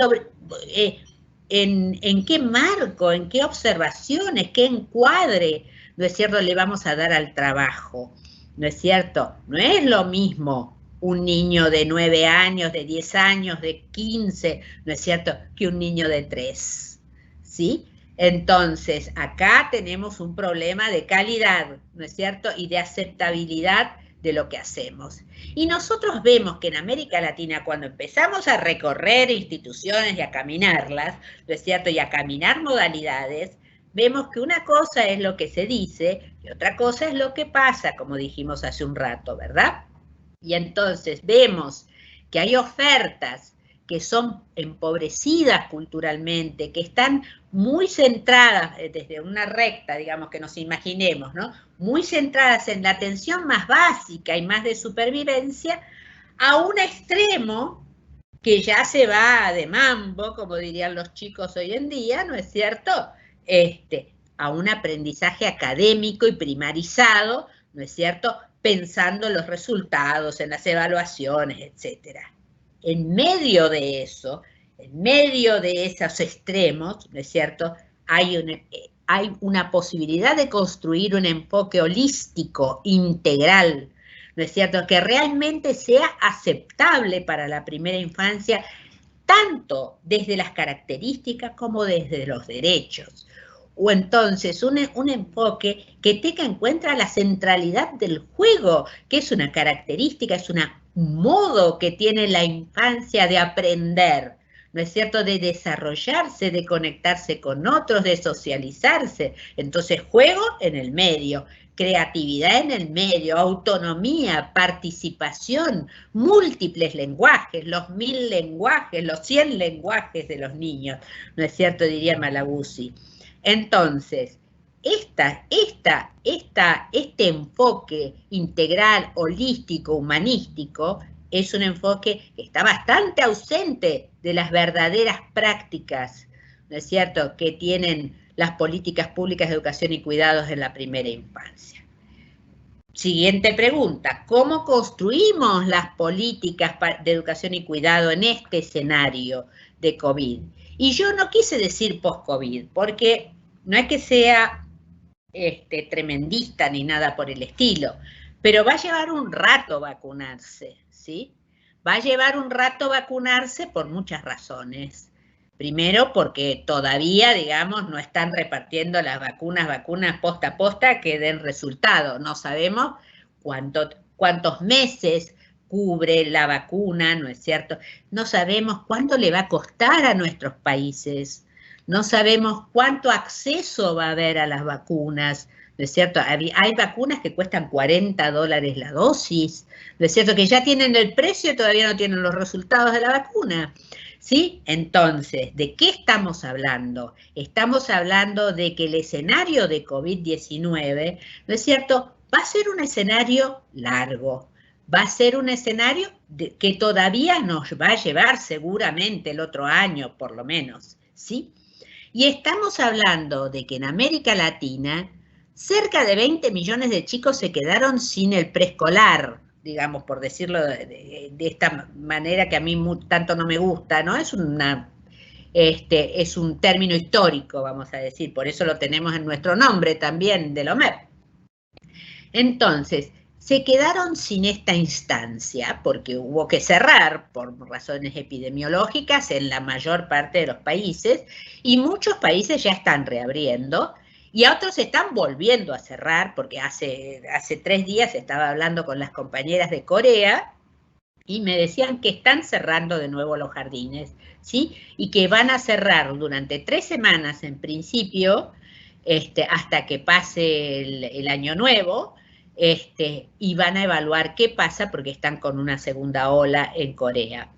en qué marco, en qué observaciones, qué encuadre, ¿no es cierto?, le vamos a dar al trabajo, ¿no es cierto? No es lo mismo un niño de 9 años, de 10 años, de 15, ¿no es cierto?, que un niño de 3, ¿sí? Entonces, acá tenemos un problema de calidad, ¿no es cierto?, y de aceptabilidad de lo que hacemos. Y nosotros vemos que en América Latina, cuando empezamos a recorrer instituciones y a caminarlas, ¿no es cierto?, y a caminar modalidades, vemos que una cosa es lo que se dice y otra cosa es lo que pasa, como dijimos hace un rato, ¿verdad? Y entonces vemos que hay ofertas que son empobrecidas culturalmente, que están muy centradas, desde una recta, digamos, que nos imaginemos, ¿no?, muy centradas en la atención más básica y más de supervivencia, a un extremo que ya se va de mambo, como dirían los chicos hoy en día, ¿no es cierto?, a un aprendizaje académico y primarizado, ¿no es cierto?, pensando en los resultados, en las evaluaciones, etcétera. En medio de eso, en medio de esos extremos, ¿no es cierto?, hay una posibilidad de construir un enfoque holístico, integral, ¿no es cierto?, que realmente sea aceptable para la primera infancia, tanto desde las características como desde los derechos. O entonces un enfoque que tenga en cuenta la centralidad del juego, que es una característica, es un modo que tiene la infancia de aprender, ¿no es cierto?, de desarrollarse, de conectarse con otros, de socializarse. Entonces, juego en el medio, creatividad en el medio, autonomía, participación, múltiples lenguajes, los 1000 lenguajes, los 100 lenguajes de los niños, ¿no es cierto?, diría Malaguzzi. Entonces, este enfoque integral, holístico, humanístico, es un enfoque que está bastante ausente de las verdaderas prácticas, ¿no es cierto?, que tienen las políticas públicas de educación y cuidados en la primera infancia. Siguiente pregunta, ¿cómo construimos las políticas de educación y cuidado en este escenario de COVID? Y yo no quise decir post-COVID, porque no es que sea tremendista ni nada por el estilo, pero va a llevar un rato vacunarse, ¿sí? Va a llevar un rato vacunarse por muchas razones. Primero, porque todavía, digamos, no están repartiendo las vacunas posta a posta que den resultado. No sabemos cuántos meses cubre la vacuna, ¿no es cierto? No sabemos cuánto le va a costar a nuestros países. No sabemos cuánto acceso va a haber a las vacunas, ¿no es cierto? Hay vacunas que cuestan $40 la dosis, ¿no es cierto? Que ya tienen el precio y todavía no tienen los resultados de la vacuna, ¿sí? Entonces, ¿de qué estamos hablando? Estamos hablando de que el escenario de COVID-19, ¿no es cierto?, va a ser un escenario largo, va a ser un escenario que todavía nos va a llevar seguramente el otro año, por lo menos, ¿sí? Y estamos hablando de que en América Latina cerca de 20 millones de chicos se quedaron sin el preescolar, digamos, por decirlo de esta manera que a mí tanto no me gusta, ¿no? Es un término histórico, vamos a decir, por eso lo tenemos en nuestro nombre también del OMEP. Entonces, se quedaron sin esta instancia porque hubo que cerrar por razones epidemiológicas en la mayor parte de los países y muchos países ya están reabriendo y a otros están volviendo a cerrar porque hace 3 días estaba hablando con las compañeras de Corea y me decían que están cerrando de nuevo los jardines, ¿sí? Y que van a cerrar durante 3 semanas en principio, hasta que pase el año nuevo, y van a evaluar qué pasa porque están con una segunda ola en Corea.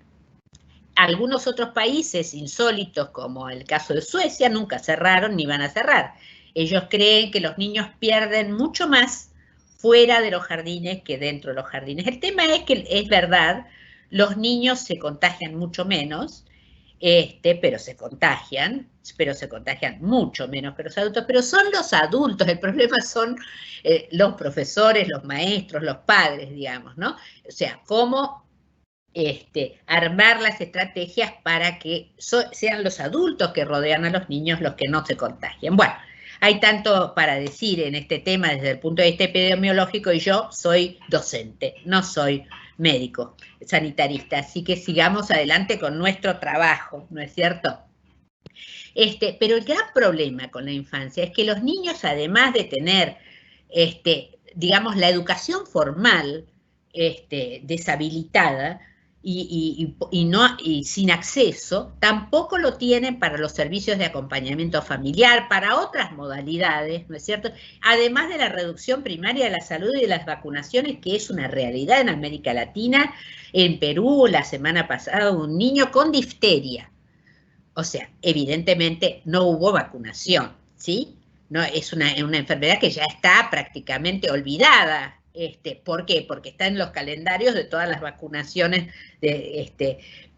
Algunos otros países insólitos, como el caso de Suecia, nunca cerraron ni van a cerrar. Ellos creen que los niños pierden mucho más fuera de los jardines que dentro de los jardines. El tema es que es verdad, los niños se contagian mucho menos, pero se contagian mucho menos que los adultos, pero son los adultos, el problema son los profesores, los maestros, los padres, digamos, ¿no? O sea, cómo armar las estrategias para que sean los adultos que rodean a los niños los que no se contagien. Bueno, hay tanto para decir en este tema desde el punto de vista epidemiológico y yo soy docente, no soy médico, sanitarista, así que sigamos adelante con nuestro trabajo, ¿no es cierto? Pero el gran problema con la infancia es que los niños, además de tener, digamos, la educación formal deshabilitada y sin acceso, tampoco lo tienen para los servicios de acompañamiento familiar, para otras modalidades, ¿no es cierto? Además de la reducción primaria de la salud y de las vacunaciones, que es una realidad en América Latina. En Perú, la semana pasada, un niño con difteria. O sea, evidentemente no hubo vacunación, ¿sí? No, es una enfermedad que ya está prácticamente olvidada. ¿Por qué? Porque está en los calendarios de todas las vacunaciones.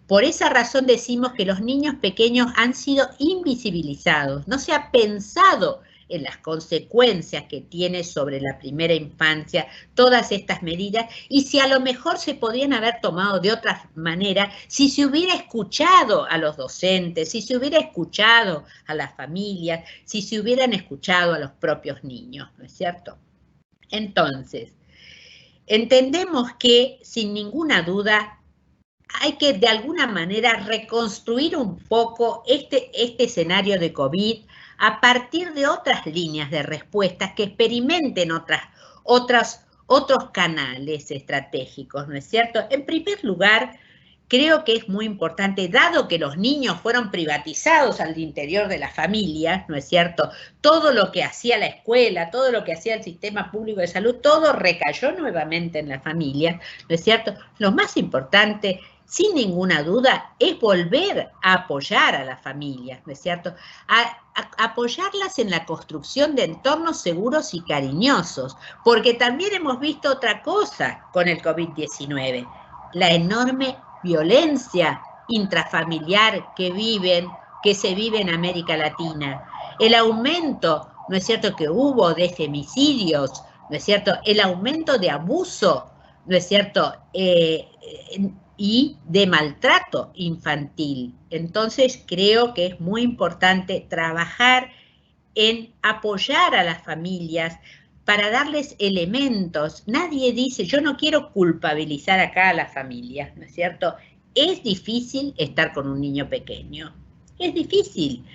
Por esa razón decimos que los niños pequeños han sido invisibilizados. No se ha pensado en las consecuencias que tiene sobre la primera infancia todas estas medidas y si a lo mejor se podían haber tomado de otra manera, si se hubiera escuchado a los docentes, si se hubiera escuchado a las familias, si se hubieran escuchado a los propios niños, ¿no es cierto? Entonces, entendemos que sin ninguna duda hay que de alguna manera reconstruir un poco este escenario de COVID a partir de otras líneas de respuestas que experimenten otros canales estratégicos, ¿no es cierto? En primer lugar, creo que es muy importante, dado que los niños fueron privatizados al interior de las familias, ¿no es cierto? Todo lo que hacía la escuela, todo lo que hacía el sistema público de salud, todo recayó nuevamente en las familias, ¿no es cierto? Lo más importante, sin ninguna duda, es volver a apoyar a las familias, ¿no es cierto? A apoyarlas en la construcción de entornos seguros y cariñosos, porque también hemos visto otra cosa con el COVID-19, la enorme violencia intrafamiliar que se vive en América Latina, el aumento, ¿no es cierto?, que hubo de femicidios, ¿no es cierto?, el aumento de abuso, ¿no es cierto?, y de maltrato infantil. Entonces creo que es muy importante trabajar en apoyar a las familias para darles elementos. Nadie dice, yo no quiero culpabilizar acá a las familias, ¿no es cierto? Es difícil estar con un niño pequeño, es difícil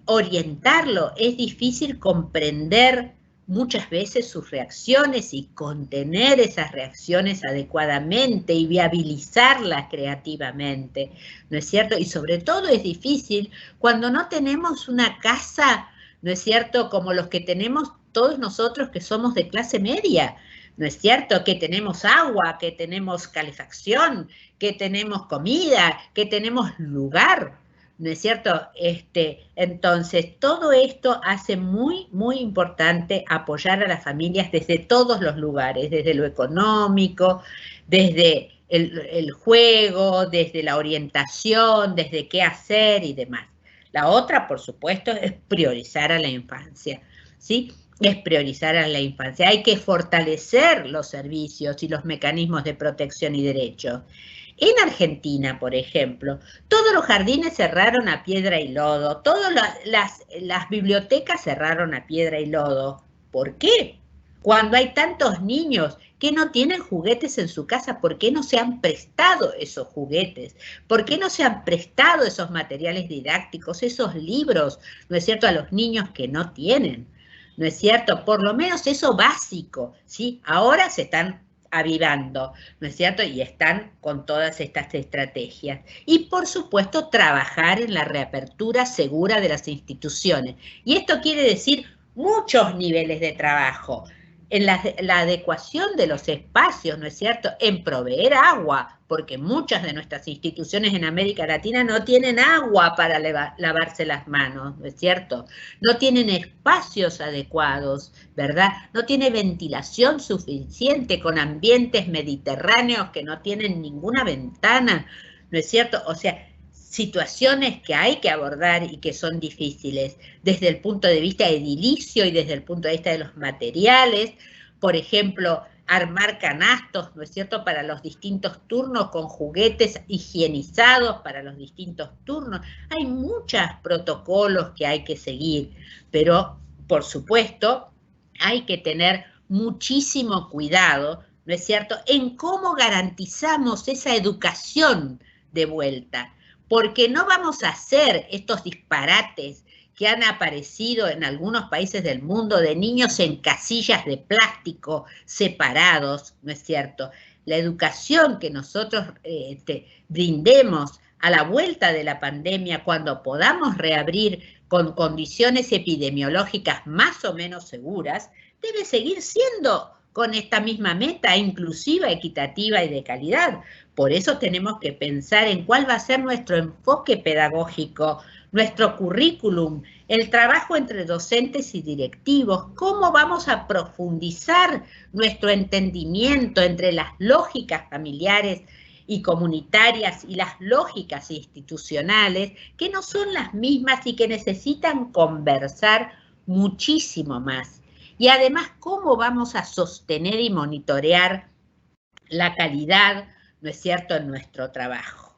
orientarlo, es difícil comprender muchas veces sus reacciones y contener esas reacciones adecuadamente y viabilizarlas creativamente, ¿no es cierto? Y sobre todo es difícil cuando no tenemos una casa, ¿no es cierto?, como los que tenemos todos nosotros que somos de clase media, ¿no es cierto?, que tenemos agua, que tenemos calefacción, que tenemos comida, que tenemos lugar, ¿no es cierto? Entonces, todo esto hace muy, muy importante apoyar a las familias desde todos los lugares, desde lo económico, desde el juego, desde la orientación, desde qué hacer y demás. La otra, por supuesto, es priorizar a la infancia, ¿sí? Es priorizar a la infancia. Hay que fortalecer los servicios y los mecanismos de protección y derechos. En Argentina, por ejemplo, todos los jardines cerraron a piedra y lodo, todas las bibliotecas cerraron a piedra y lodo. ¿Por qué? Cuando hay tantos niños que no tienen juguetes en su casa, ¿por qué no se han prestado esos juguetes? ¿Por qué no se han prestado esos materiales didácticos, esos libros, ¿no es cierto?, a los niños que no tienen? ¿No es cierto? Por lo menos eso básico, ¿sí? Ahora se están avivando, ¿no es cierto? Y están con todas estas estrategias. Y, por supuesto, trabajar en la reapertura segura de las instituciones. Y esto quiere decir muchos niveles de trabajo. En la adecuación de los espacios, ¿no es cierto?, en proveer agua, porque muchas de nuestras instituciones en América Latina no tienen agua para lavarse las manos, ¿no es cierto? No tienen espacios adecuados, ¿verdad? No tiene ventilación suficiente con ambientes mediterráneos que no tienen ninguna ventana, ¿no es cierto? O sea, situaciones que hay que abordar y que son difíciles desde el punto de vista edilicio y desde el punto de vista de los materiales. Por ejemplo, armar canastos, ¿no es cierto?, para los distintos turnos con juguetes higienizados para los distintos turnos. Hay muchos protocolos que hay que seguir, pero, por supuesto, hay que tener muchísimo cuidado, ¿no es cierto?, en cómo garantizamos esa educación de vuelta. Porque no vamos a hacer estos disparates que han aparecido en algunos países del mundo de niños en casillas de plástico separados, ¿no es cierto? La educación que nosotros brindemos a la vuelta de la pandemia, cuando podamos reabrir con condiciones epidemiológicas más o menos seguras, debe seguir siendo con esta misma meta inclusiva, equitativa y de calidad. Por eso tenemos que pensar en cuál va a ser nuestro enfoque pedagógico, nuestro currículum, el trabajo entre docentes y directivos, cómo vamos a profundizar nuestro entendimiento entre las lógicas familiares y comunitarias y las lógicas institucionales, que no son las mismas y que necesitan conversar muchísimo más. Y además, cómo vamos a sostener y monitorear la calidad, ¿no es cierto?, en nuestro trabajo.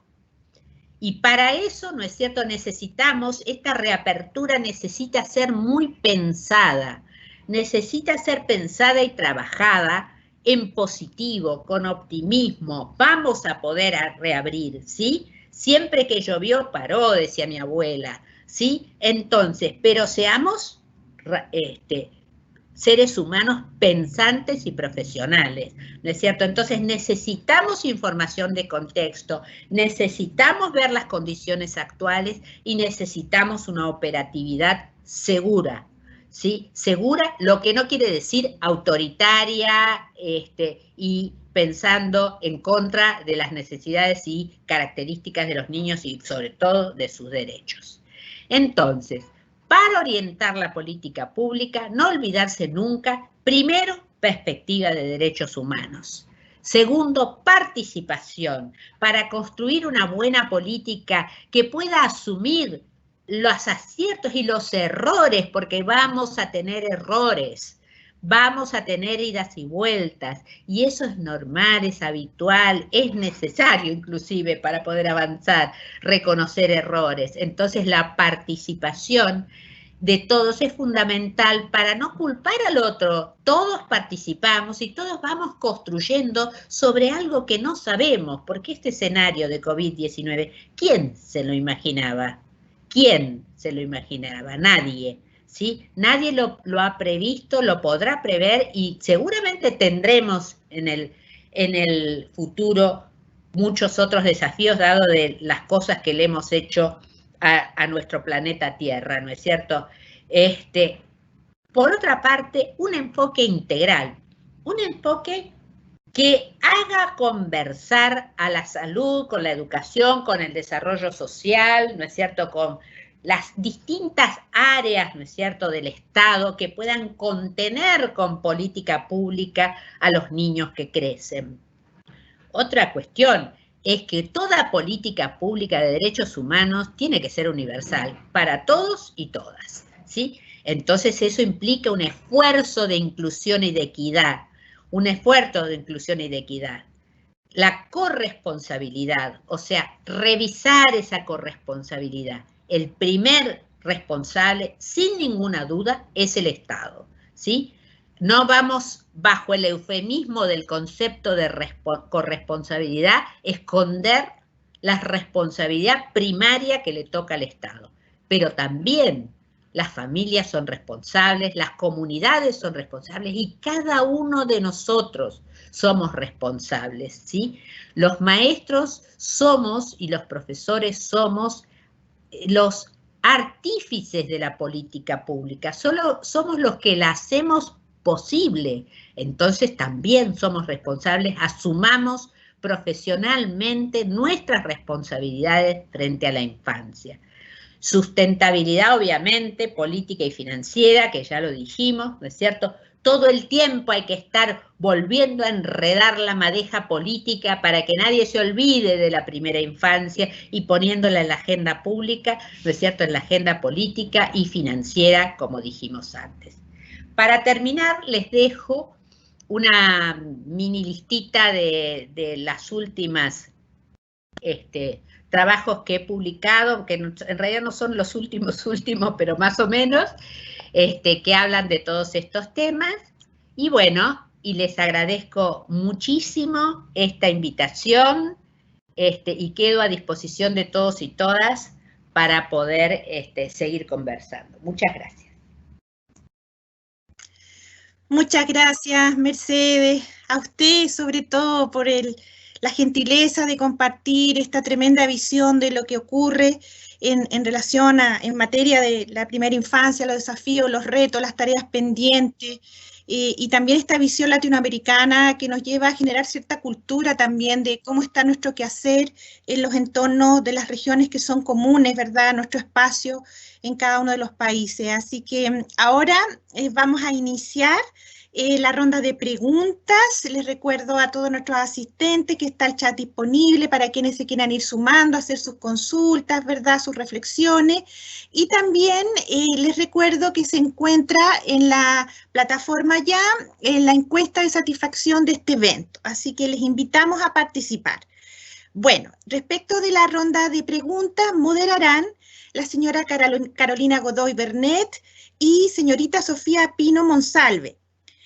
Y para eso, ¿no es cierto?, necesitamos, esta reapertura necesita ser muy pensada, necesita ser pensada y trabajada en positivo, con optimismo. Vamos a poder reabrir, ¿sí? Siempre que llovió paró, decía mi abuela, ¿sí? Entonces, pero seamos seres humanos pensantes y profesionales, ¿no es cierto? Entonces necesitamos información de contexto, necesitamos ver las condiciones actuales y necesitamos una operatividad segura, ¿sí? Segura, lo que no quiere decir autoritaria y pensando en contra de las necesidades y características de los niños y sobre todo de sus derechos. Entonces, para orientar la política pública, no olvidarse nunca, primero, perspectiva de derechos humanos. Segundo, participación, para construir una buena política que pueda asumir los aciertos y los errores, porque vamos a tener errores, vamos a tener idas y vueltas, y eso es normal, es habitual, es necesario inclusive para poder avanzar, reconocer errores. Entonces la participación de todos es fundamental para no culpar al otro. Todos participamos y todos vamos construyendo sobre algo que no sabemos, porque este escenario de COVID-19, ¿quién se lo imaginaba? ¿Quién se lo imaginaba? Nadie. ¿Sí? Nadie lo ha previsto, lo podrá prever y seguramente tendremos en el futuro muchos otros desafíos dado de las cosas que le hemos hecho a nuestro planeta Tierra, ¿no es cierto? Por otra parte, un enfoque integral, un enfoque que haga conversar a la salud con la educación, con el desarrollo social, ¿no es cierto?, con las distintas áreas, ¿no es cierto?, del Estado que puedan contener con política pública a los niños que crecen. Otra cuestión es que toda política pública de derechos humanos tiene que ser universal para todos y todas, ¿sí? Entonces eso implica un esfuerzo de inclusión y de equidad, un esfuerzo de inclusión y de equidad. La corresponsabilidad, o sea, revisar esa corresponsabilidad. El primer responsable, sin ninguna duda, es el Estado, ¿sí? No vamos bajo el eufemismo del concepto de corresponsabilidad, esconder la responsabilidad primaria que le toca al Estado. Pero también las familias son responsables, las comunidades son responsables y cada uno de nosotros somos responsables, ¿sí? Los maestros somos y los profesores somos los artífices de la política pública, solo somos los que la hacemos posible, entonces también somos responsables, asumamos profesionalmente nuestras responsabilidades frente a la infancia. Sustentabilidad, obviamente, política y financiera, que ya lo dijimos, ¿no es cierto? Todo el tiempo hay que estar volviendo a enredar la madeja política para que nadie se olvide de la primera infancia y poniéndola en la agenda pública, ¿no es cierto?, en la agenda política y financiera, como dijimos antes. Para terminar, les dejo una mini listita de las últimas trabajos que he publicado, que en realidad no son los últimos, pero más o menos, que hablan de todos estos temas. Y bueno, y les agradezco muchísimo esta invitación y quedo a disposición de todos y todas para poder seguir conversando. Muchas gracias. Muchas gracias, Mercedes, a usted sobre todo por la gentileza de compartir esta tremenda visión de lo que ocurre en relación en materia de la primera infancia, los desafíos, los retos, las tareas pendientes, y también esta visión latinoamericana que nos lleva a generar cierta cultura también de cómo está nuestro quehacer en los entornos de las regiones que son comunes, ¿verdad?, nuestro espacio en cada uno de los países. Así que ahora vamos a iniciar la ronda de preguntas. Les recuerdo a todos nuestros asistentes que está el chat disponible para quienes se quieran ir sumando, hacer sus consultas, ¿verdad?, sus reflexiones. Y también les recuerdo que se encuentra en la plataforma ya en la encuesta de satisfacción de este evento. Así que les invitamos a participar. Bueno, respecto de la ronda de preguntas, moderarán la señora Carolina Godoy Bernet y señorita Sofía Pino Monsalve.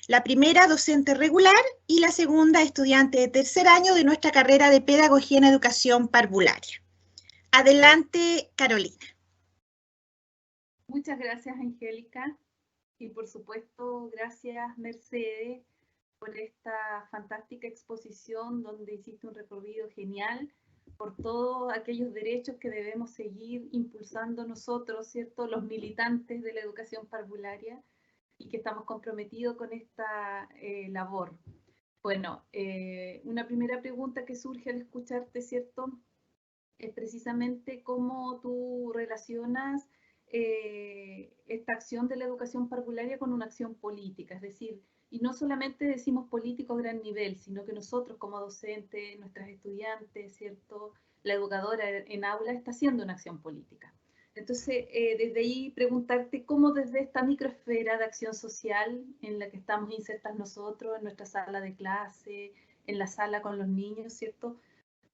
La primera docente regular y la segunda estudiante de tercer año de nuestra carrera de Pedagogía en Educación Parvularia. Adelante, Carolina. Muchas gracias, Angélica. Y por supuesto, gracias Mercedes por esta fantástica exposición donde hiciste un recorrido genial por todos aquellos derechos que debemos seguir impulsando nosotros, ¿cierto? Los militantes de la educación parvularia y que estamos comprometidos con esta labor. Bueno, una primera pregunta que surge al escucharte, ¿cierto? Es precisamente cómo tú relacionas esta acción de la educación parvularia con una acción política, es decir, y no solamente decimos político a gran nivel, sino que nosotros como docentes, nuestras estudiantes, ¿cierto? La educadora en aula está haciendo una acción política. Entonces, desde ahí preguntarte cómo desde esta microesfera de acción social en la que estamos insertas nosotros, en nuestra sala de clase, en la sala con los niños, ¿cierto?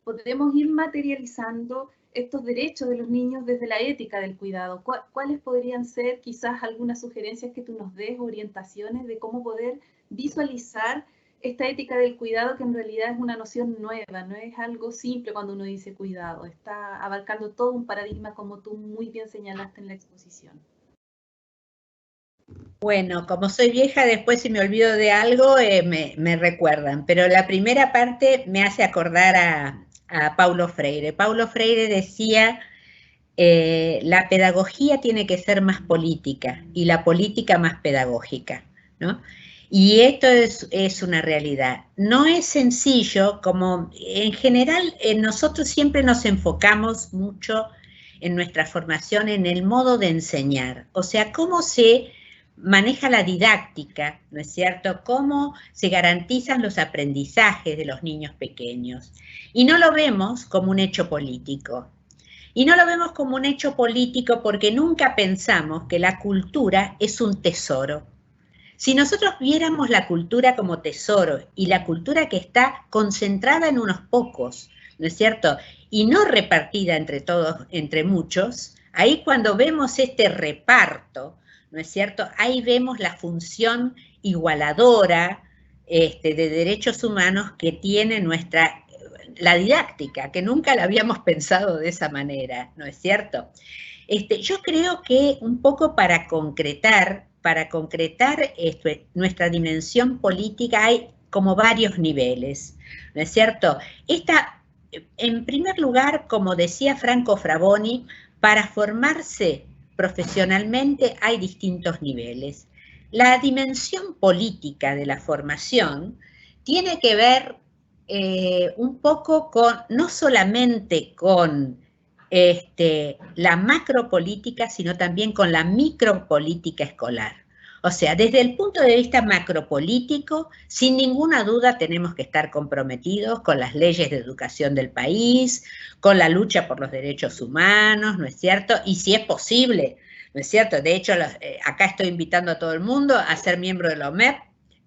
Podemos ir materializando estos derechos de los niños desde la ética del cuidado. ¿Cuáles podrían ser quizás algunas sugerencias que tú nos des, orientaciones de cómo poder visualizar esta ética del cuidado, que en realidad es una noción nueva, no es algo simple cuando uno dice cuidado, está abarcando todo un paradigma como tú muy bien señalaste en la exposición? Bueno, como soy vieja, después si me olvido de algo me recuerdan, pero la primera parte me hace acordar a Paulo Freire. Paulo Freire decía, la pedagogía tiene que ser más política y la política más pedagógica, ¿no? Y esto es una realidad. No es sencillo, como en general nosotros siempre nos enfocamos mucho en nuestra formación en el modo de enseñar, o sea, cómo se maneja la didáctica, ¿no es cierto? Cómo se garantizan los aprendizajes de los niños pequeños. Y no lo vemos como un hecho político. Y no lo vemos como un hecho político porque nunca pensamos que la cultura es un tesoro. Si nosotros viéramos la cultura como tesoro y la cultura que está concentrada en unos pocos, ¿no es cierto? Y no repartida entre todos, entre muchos, ahí cuando vemos este reparto, ¿no es cierto? Ahí vemos la función igualadora de derechos humanos que tiene la didáctica, que nunca la habíamos pensado de esa manera, ¿no es cierto? Yo creo que un poco para concretar nuestra dimensión política hay como varios niveles, ¿no es cierto? En primer lugar, como decía Franco Fraboni, para formarse profesionalmente hay distintos niveles. La dimensión política de la formación tiene que ver un poco no solamente con la macropolítica, sino también con la micropolítica escolar. O sea, desde el punto de vista macropolítico, sin ninguna duda tenemos que estar comprometidos con las leyes de educación del país, con la lucha por los derechos humanos, ¿no es cierto? Y si es posible, ¿no es cierto? De hecho, acá estoy invitando a todo el mundo a ser miembro de la OMEP,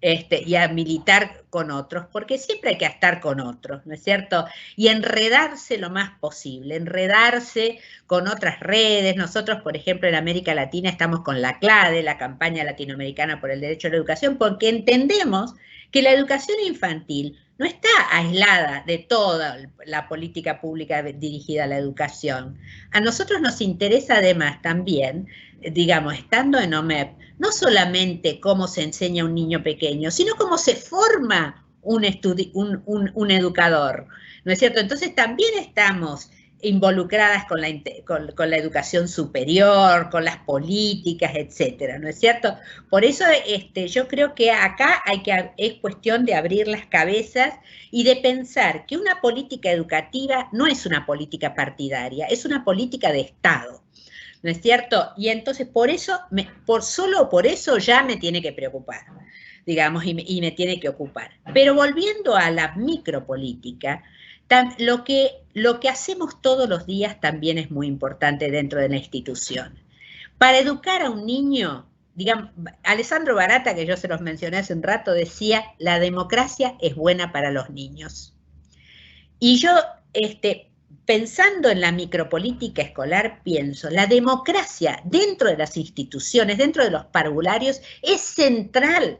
y a militar con otros, porque siempre hay que estar con otros, ¿no es cierto? Y enredarse lo más posible, enredarse con otras redes. Nosotros, por ejemplo, en América Latina estamos con la CLADE, la Campaña Latinoamericana por el Derecho a la Educación, porque entendemos que la educación infantil no está aislada de toda la política pública dirigida a la educación. A nosotros nos interesa además también, digamos, estando en OMEP, no solamente cómo se enseña a un niño pequeño, sino cómo se forma un educador, ¿no es cierto? Entonces también estamos involucradas con la educación superior, con las políticas, etcétera, ¿no es cierto? Por eso yo creo que acá es cuestión de abrir las cabezas y de pensar que una política educativa no es una política partidaria, es una política de Estado, ¿no es cierto? Y entonces solo por eso ya me tiene que preocupar, digamos, y me tiene que ocupar. Pero volviendo a la micropolítica, lo que hacemos todos los días también es muy importante dentro de la institución. Para educar a un niño, digamos, Alessandro Barata, que yo se los mencioné hace un rato, decía, la democracia es buena para los niños. Y yo, pensando en la micropolítica escolar, pienso, la democracia dentro de las instituciones, dentro de los parvularios, es central,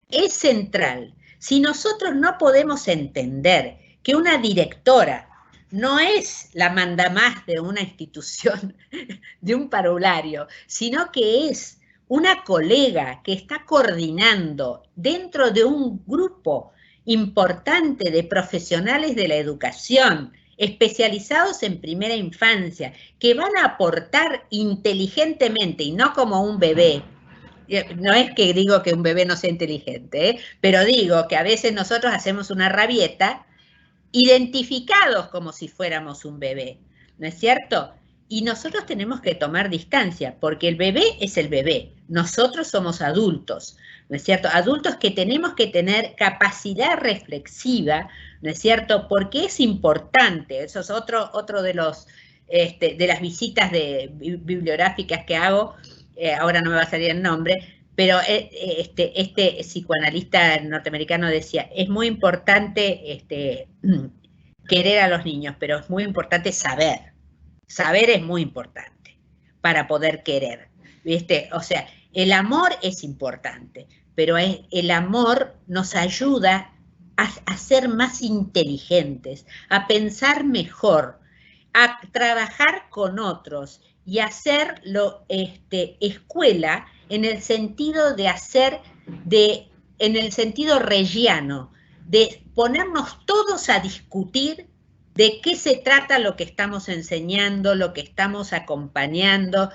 es central. Si nosotros no podemos entender que una directora no es la mandamás de una institución, de un parvulario, sino que es una colega que está coordinando dentro de un grupo importante de profesionales de la educación, especializados en primera infancia, que van a aportar inteligentemente y no como un bebé. No es que digo que un bebé no sea inteligente, pero digo que a veces nosotros hacemos una rabieta identificados como si fuéramos un bebé, ¿no es cierto? Y nosotros tenemos que tomar distancia, porque el bebé es el bebé, nosotros somos adultos, ¿no es cierto? Adultos que tenemos que tener capacidad reflexiva, ¿no es cierto? Porque es importante, eso es otro de los de las visitas bibliográficas que hago, ahora no me va a salir el nombre, pero este psicoanalista norteamericano decía, es muy importante querer a los niños, pero es muy importante saber. Saber es muy importante para poder querer. ¿Viste? O sea, el amor es importante, pero el amor nos ayuda a ser más inteligentes, a pensar mejor, a trabajar con otros y hacerlo escuela en el sentido de hacer, en el sentido regiano, de ponernos todos a discutir de qué se trata lo que estamos enseñando, lo que estamos acompañando,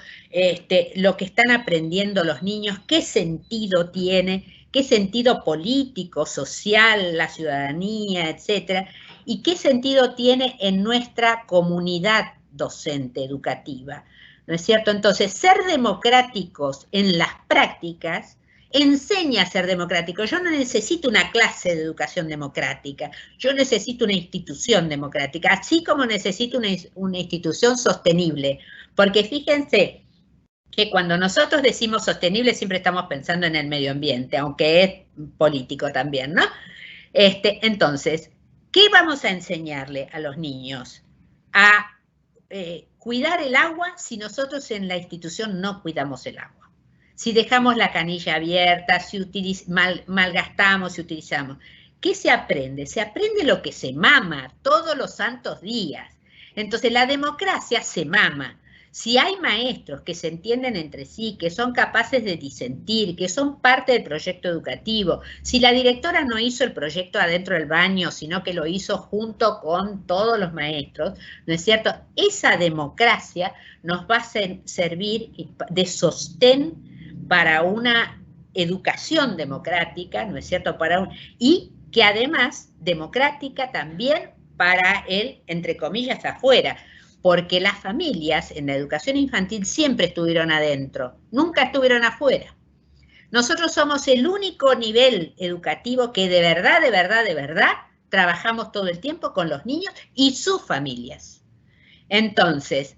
lo que están aprendiendo los niños, qué sentido tiene, qué sentido político, social, la ciudadanía, etcétera, y qué sentido tiene en nuestra comunidad docente educativa, ¿no es cierto? Entonces, ser democráticos en las prácticas enseña a ser democrático. Yo no necesito una clase de educación democrática, yo necesito una institución democrática, así como necesito una institución sostenible, porque fíjense que cuando nosotros decimos sostenible siempre estamos pensando en el medio ambiente, aunque es político también, ¿no? Entonces, ¿qué vamos a enseñarle a los niños? A cuidar el agua si nosotros en la institución no cuidamos el agua. Si dejamos la canilla abierta, si malgastamos, si utilizamos. ¿Qué se aprende? Se aprende lo que se mama todos los santos días. Entonces la democracia se mama. Si hay maestros que se entienden entre sí, que son capaces de disentir, que son parte del proyecto educativo, si la directora no hizo el proyecto adentro del baño, sino que lo hizo junto con todos los maestros, ¿no es cierto? Esa democracia nos va a servir de sostén para una educación democrática, ¿no es cierto? Y que además democrática también para el, entre comillas, afuera, porque las familias en la educación infantil siempre estuvieron adentro, nunca estuvieron afuera. Nosotros somos el único nivel educativo que de verdad trabajamos todo el tiempo con los niños y sus familias. Entonces,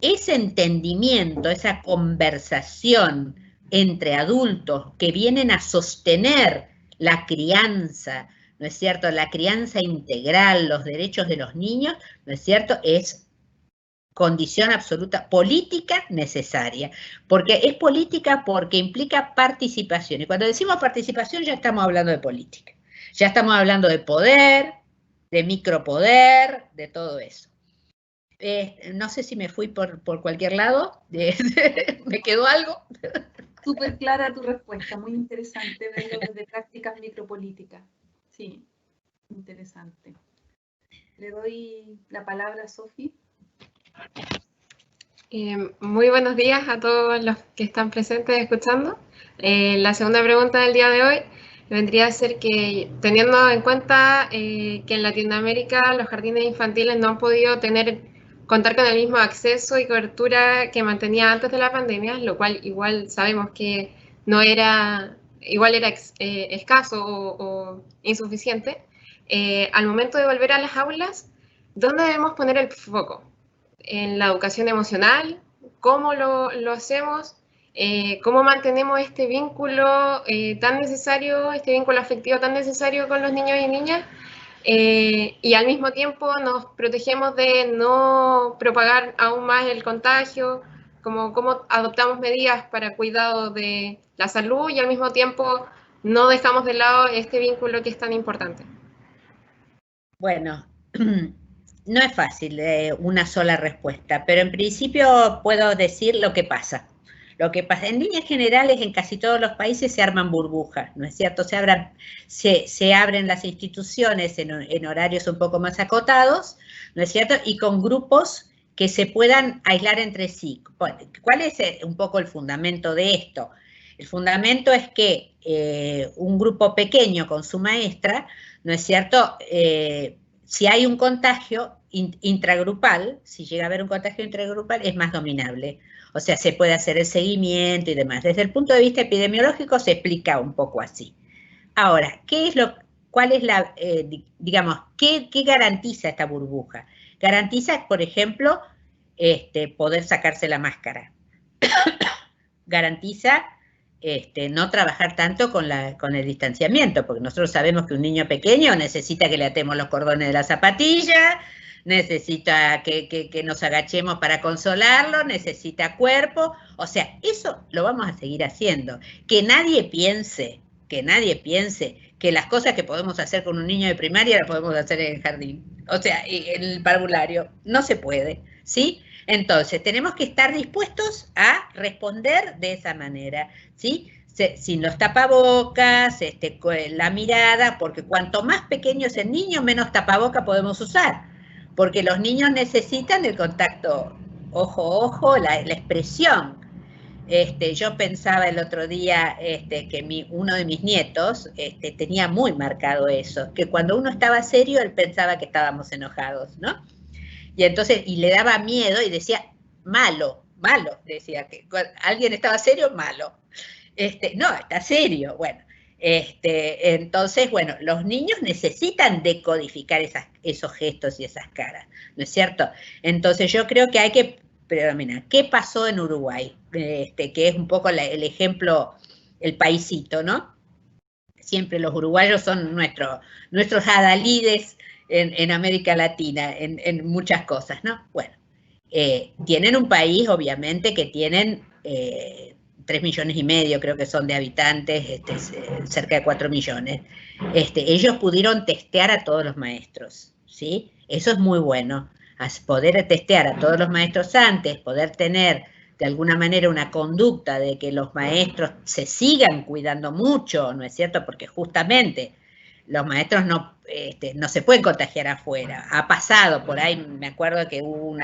ese entendimiento, esa conversación entre adultos que vienen a sostener la crianza, ¿no es cierto? La crianza integral, los derechos de los niños, ¿no es cierto? Es condición absoluta, política necesaria, porque es política porque implica participación, y cuando decimos participación ya estamos hablando de política, ya estamos hablando de poder, de micropoder, de todo eso. No sé si me fui por cualquier lado, ¿me quedó algo? Súper clara tu respuesta, muy interesante verlo desde prácticas micropolíticas. Sí, interesante. Le doy la palabra a Sofi. Muy buenos días a todos los que están presentes escuchando. La segunda pregunta del día de hoy vendría a ser que, teniendo en cuenta que en Latinoamérica los jardines infantiles no han podido contar con el mismo acceso y cobertura que mantenía antes de la pandemia, lo cual igual sabemos que no era, igual era escaso o insuficiente, al momento de volver a las aulas, ¿dónde debemos poner el foco? ¿En la educación emocional? ¿Cómo lo hacemos? ¿Cómo mantenemos este vínculo tan necesario, este vínculo afectivo tan necesario con los niños y niñas? Y al mismo tiempo nos protegemos de no propagar aún más el contagio, cómo adoptamos medidas para cuidado de la salud y al mismo tiempo no dejamos de lado este vínculo que es tan importante. Bueno, no es fácil una sola respuesta, pero en principio puedo decir lo que pasa. Lo que pasa, en líneas generales, en casi todos los países se arman burbujas, ¿no es cierto? Se abren las instituciones en horarios un poco más acotados, ¿no es cierto? Y con grupos que se puedan aislar entre sí. ¿Cuál es un poco el fundamento de esto? El fundamento es que un grupo pequeño con su maestra, ¿no es cierto? Si hay un contagio intragrupal, si llega a haber un contagio intragrupal, es más dominable. O sea, se puede hacer el seguimiento y demás. Desde el punto de vista epidemiológico se explica un poco así. Ahora, ¿cuál es la, digamos, qué garantiza esta burbuja? Garantiza, por ejemplo, poder sacarse la máscara. Garantiza no trabajar tanto con el distanciamiento, porque nosotros sabemos que un niño pequeño necesita que le atemos los cordones de la zapatilla, necesita que nos agachemos para consolarlo, necesita cuerpo, o sea, eso lo vamos a seguir haciendo. Que nadie piense que las cosas que podemos hacer con un niño de primaria las podemos hacer en el jardín, o sea, en el parvulario, no se puede, ¿sí? Entonces, tenemos que estar dispuestos a responder de esa manera, ¿sí? Sin los tapabocas, la mirada, porque cuanto más pequeño es el niño, menos tapaboca podemos usar, porque los niños necesitan el contacto ojo-ojo, la expresión. Yo pensaba el otro día que uno de mis nietos tenía muy marcado eso, que cuando uno estaba serio, él pensaba que estábamos enojados, ¿no? Y entonces, y le daba miedo y decía, malo, decía que alguien estaba serio, malo. No, está serio, bueno. Entonces, bueno, los niños necesitan decodificar esos gestos y esas caras, ¿no es cierto? Entonces yo creo que hay que predominar. ¿Qué pasó en Uruguay? Que es un poco el ejemplo, el paisito, ¿no? Siempre los uruguayos son nuestros adalides en América Latina, en muchas cosas, ¿no? Bueno, tienen un país, obviamente, que tienen 3,5 millones, creo que son de habitantes, cerca de 4 millones. Ellos pudieron testear a todos los maestros, ¿sí? Eso es muy bueno, poder testear a todos los maestros antes, poder tener de alguna manera una conducta de que los maestros se sigan cuidando mucho, ¿no es cierto? Porque justamente los maestros no se pueden contagiar afuera. Ha pasado, por ahí me acuerdo que hubo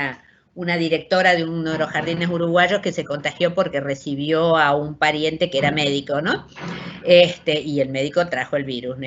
una directora de uno de los jardines uruguayos que se contagió porque recibió a un pariente que era médico, ¿no? Y el médico trajo el virus.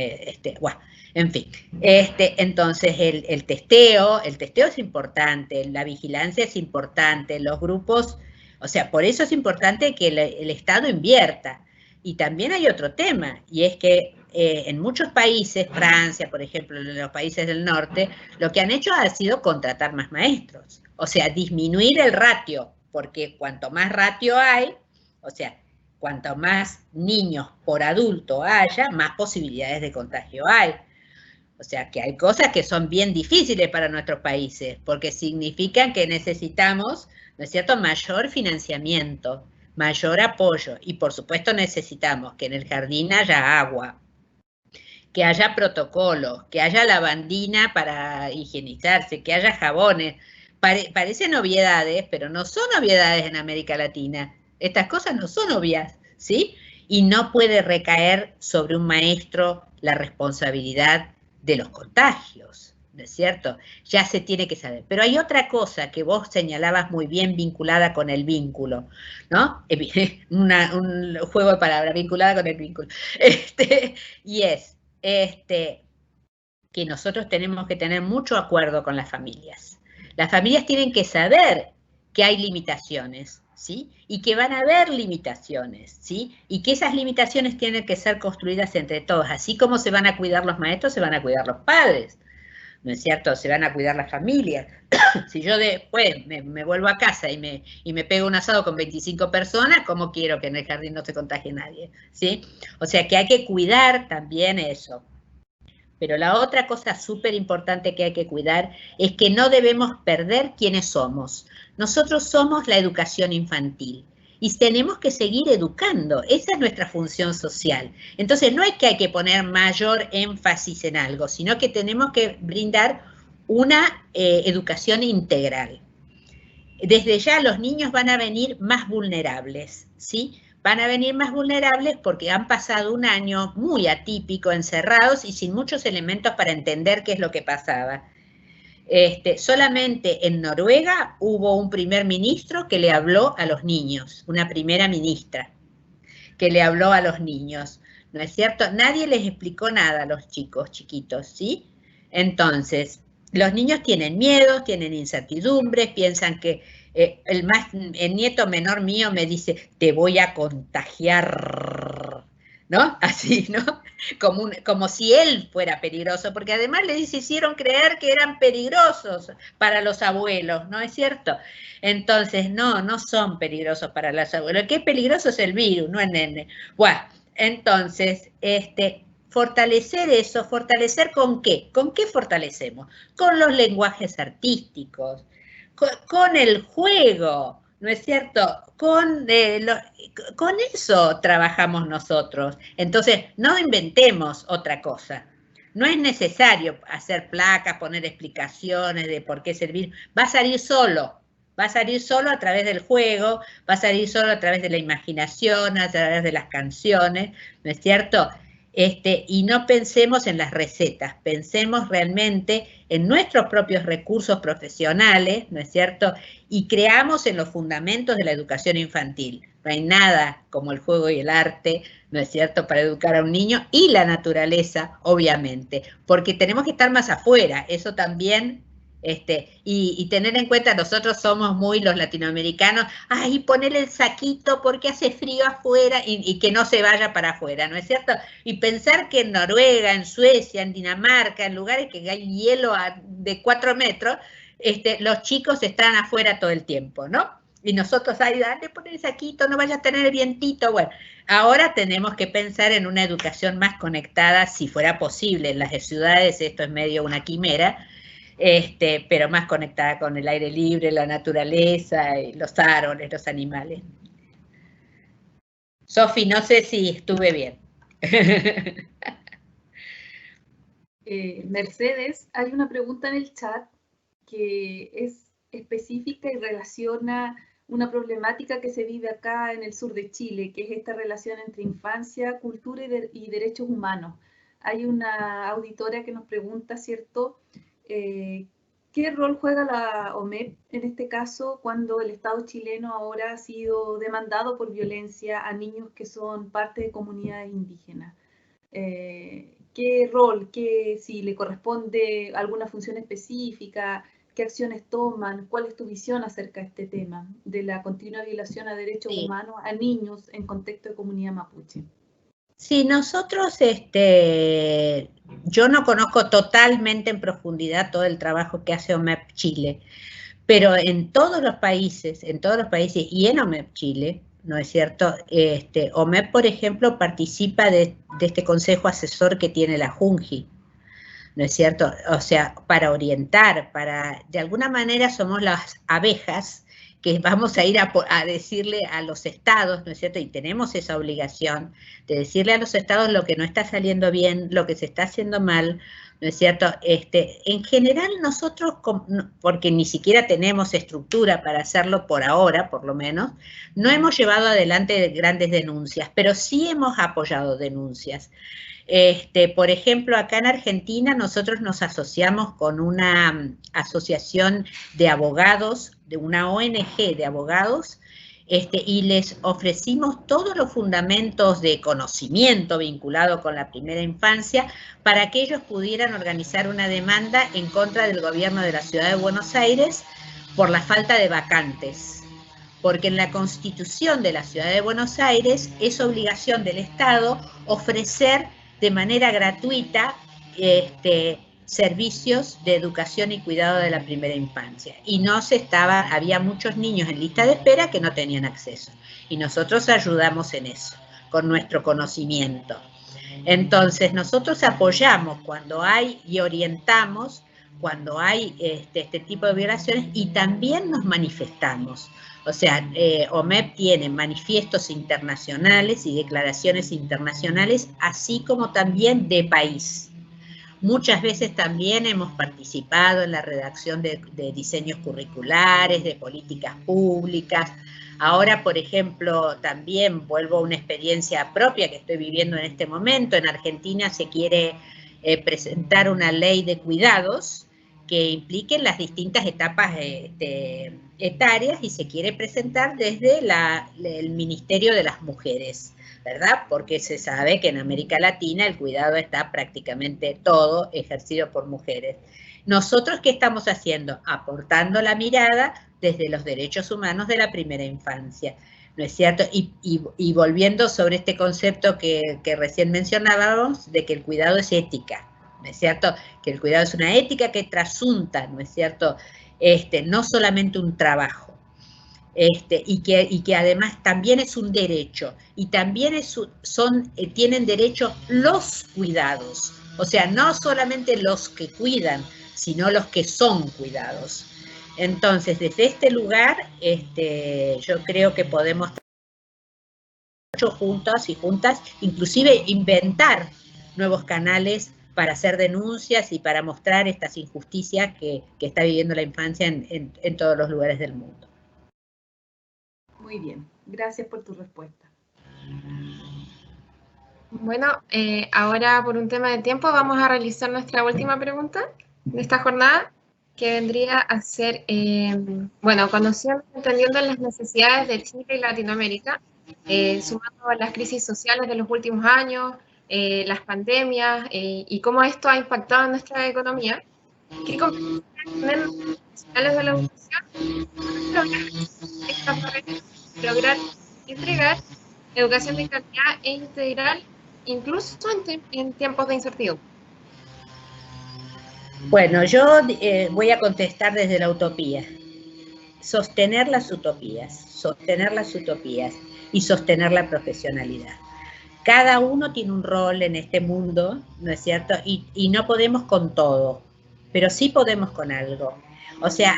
Bueno, en fin. Entonces, el testeo es importante, la vigilancia es importante, los grupos, o sea, por eso es importante que el Estado invierta. Y también hay otro tema, y es que en muchos países, Francia, por ejemplo, en los países del norte, lo que han hecho ha sido contratar más maestros. O sea, disminuir el ratio, porque cuanto más ratio hay, o sea, cuanto más niños por adulto haya, más posibilidades de contagio hay. O sea, que hay cosas que son bien difíciles para nuestros países, porque significan que necesitamos, ¿no es cierto?, mayor financiamiento, mayor apoyo, y por supuesto necesitamos que en el jardín haya agua, que haya protocolos, que haya lavandina para higienizarse, que haya jabones. Parecen obviedades, pero no son obviedades en América Latina. Estas cosas no son obvias, ¿sí? Y no puede recaer sobre un maestro la responsabilidad de los contagios, ¿no es cierto? Ya se tiene que saber. Pero hay otra cosa que vos señalabas muy bien vinculada con el vínculo, ¿no? Un juego de palabras, vinculada con el vínculo. Y es que nosotros tenemos que tener mucho acuerdo con las familias. Las familias tienen que saber que hay limitaciones, ¿sí? Y que van a haber limitaciones, ¿sí? Y que esas limitaciones tienen que ser construidas entre todos. Así como se van a cuidar los maestros, se van a cuidar los padres, ¿no es cierto? Se van a cuidar las familias. Si yo después me vuelvo a casa y me pego un asado con 25 personas, ¿cómo quiero que en el jardín no se contagie nadie? ¿Sí? O sea que hay que cuidar también eso. Pero la otra cosa súper importante que hay que cuidar es que no debemos perder quiénes somos. Nosotros somos la educación infantil y tenemos que seguir educando. Esa es nuestra función social. Entonces no es que hay que poner mayor énfasis en algo, sino que tenemos que brindar una educación integral. desde ya los niños van a venir más vulnerables, ¿sí? Van a venir más vulnerables porque han pasado un año muy atípico, encerrados y sin muchos elementos para entender qué es lo que pasaba. Solamente en Noruega hubo un primer ministro que le habló a los niños, una primera ministra que le habló a los niños, ¿no es cierto? Nadie les explicó nada a los chicos chiquitos, ¿sí? Entonces, los niños tienen miedos, tienen incertidumbres, piensan que el nieto menor mío me dice, te voy a contagiar, ¿no? Así, ¿no? Como si él fuera peligroso, porque además les hicieron creer que eran peligrosos para los abuelos, ¿no es cierto? Entonces, no son peligrosos para los abuelos. El que es peligroso es el virus, no el nene. Bueno, entonces, fortalecer eso, ¿fortalecer con qué? ¿Con qué fortalecemos? Con los lenguajes artísticos, con el juego, ¿no es cierto? Con eso trabajamos nosotros. Entonces, no inventemos otra cosa. No es necesario hacer placas, poner explicaciones de por qué servir. Va a salir solo. Va a salir solo a través del juego, va a salir solo a través de la imaginación, a través de las canciones, ¿no es cierto? Y no pensemos en las recetas, pensemos realmente en nuestros propios recursos profesionales, ¿no es cierto? Y creamos en los fundamentos de la educación infantil. No hay nada como el juego y el arte, ¿no es cierto?, para educar a un niño, y la naturaleza, obviamente, porque tenemos que estar más afuera, eso también. Y tener en cuenta, nosotros somos muy los latinoamericanos, ay, ponerle el saquito porque hace frío afuera y que no se vaya para afuera, ¿no es cierto? Y pensar que en Noruega, en Suecia, en Dinamarca, en lugares que hay hielo de 4 metros, los chicos están afuera todo el tiempo, ¿no? Y nosotros, ay, dale, poner el saquito, no vaya a tener el vientito. Bueno, ahora tenemos que pensar en una educación más conectada, si fuera posible. En las ciudades esto es medio una quimera, pero más conectada con el aire libre, la naturaleza, los árboles, los animales. Sofi, no sé si estuve bien. Mercedes, hay una pregunta en el chat que es específica y relaciona una problemática que se vive acá en el sur de Chile, que es esta relación entre infancia, cultura y derechos humanos. Hay una auditora que nos pregunta, ¿cierto?, ¿qué rol juega la OMEP en este caso cuando el Estado chileno ahora ha sido demandado por violencia a niños que son parte de comunidades indígenas? ¿Qué rol, si le corresponde alguna función específica, qué acciones toman, cuál es tu visión acerca de este tema, de la continua violación a derechos humanos a niños en contexto de comunidad mapuche? Sí, nosotros, yo no conozco totalmente en profundidad todo el trabajo que hace OMEP Chile, pero en todos los países y en OMEP Chile, ¿no es cierto? OMEP, por ejemplo, participa de este consejo asesor que tiene la Junji, ¿no es cierto? O sea, para orientar, de alguna manera somos las abejas que vamos a ir a decirle a los estados, ¿no es cierto? Y tenemos esa obligación de decirle a los estados lo que no está saliendo bien, lo que se está haciendo mal, ¿no es cierto? En general nosotros, porque ni siquiera tenemos estructura para hacerlo por ahora, por lo menos, no hemos llevado adelante grandes denuncias, pero sí hemos apoyado denuncias. Por ejemplo, acá en Argentina nosotros nos asociamos con una asociación de abogados, de una ONG de abogados, y les ofrecimos todos los fundamentos de conocimiento vinculado con la primera infancia para que ellos pudieran organizar una demanda en contra del gobierno de la Ciudad de Buenos Aires por la falta de vacantes. Porque en la Constitución de la Ciudad de Buenos Aires es obligación del Estado ofrecer de manera gratuita servicios de educación y cuidado de la primera infancia. Y había muchos niños en lista de espera que no tenían acceso. Y nosotros ayudamos en eso, con nuestro conocimiento. Entonces, nosotros apoyamos cuando hay y orientamos cuando hay este tipo de violaciones y también nos manifestamos. O sea, OMEP tiene manifiestos internacionales y declaraciones internacionales, así como también de país. Muchas veces también hemos participado en la redacción de diseños curriculares, de políticas públicas. Ahora, por ejemplo, también vuelvo a una experiencia propia que estoy viviendo en este momento. En Argentina se quiere presentar una ley de cuidados que impliquen las distintas etapas etarias y se quiere presentar desde el Ministerio de las Mujeres, ¿verdad? Porque se sabe que en América Latina el cuidado está prácticamente todo ejercido por mujeres. ¿Nosotros qué estamos haciendo? Aportando la mirada desde los derechos humanos de la primera infancia, ¿no es cierto? Y volviendo sobre este concepto que recién mencionábamos, de que el cuidado es ética, ¿no es cierto? Que el cuidado es una ética que trasunta, ¿no es cierto? No solamente un trabajo. Y que además también es un derecho, y también tienen derecho los cuidados, o sea, no solamente los que cuidan, sino los que son cuidados. Entonces, desde este lugar, yo creo que podemos trabajar juntos y juntas, inclusive inventar nuevos canales para hacer denuncias y para mostrar estas injusticias que está viviendo la infancia en todos los lugares del mundo. Muy bien, gracias por tu respuesta. Bueno, ahora por un tema de tiempo vamos a realizar nuestra última pregunta de esta jornada, que vendría a ser, bueno, conociendo y entendiendo las necesidades de Chile y Latinoamérica, sumando a las crisis sociales de los últimos años, las pandemias y cómo esto ha impactado en nuestra economía. ¿Qué competencias tienen los profesionales de la educación lograr entregar educación de calidad e integral, incluso en tiempos de incertidumbre? Bueno, yo voy a contestar desde la utopía. Sostener las utopías y sostener la profesionalidad. Cada uno tiene un rol en este mundo, ¿no es cierto? Y no podemos con todo, pero sí podemos con algo. O sea,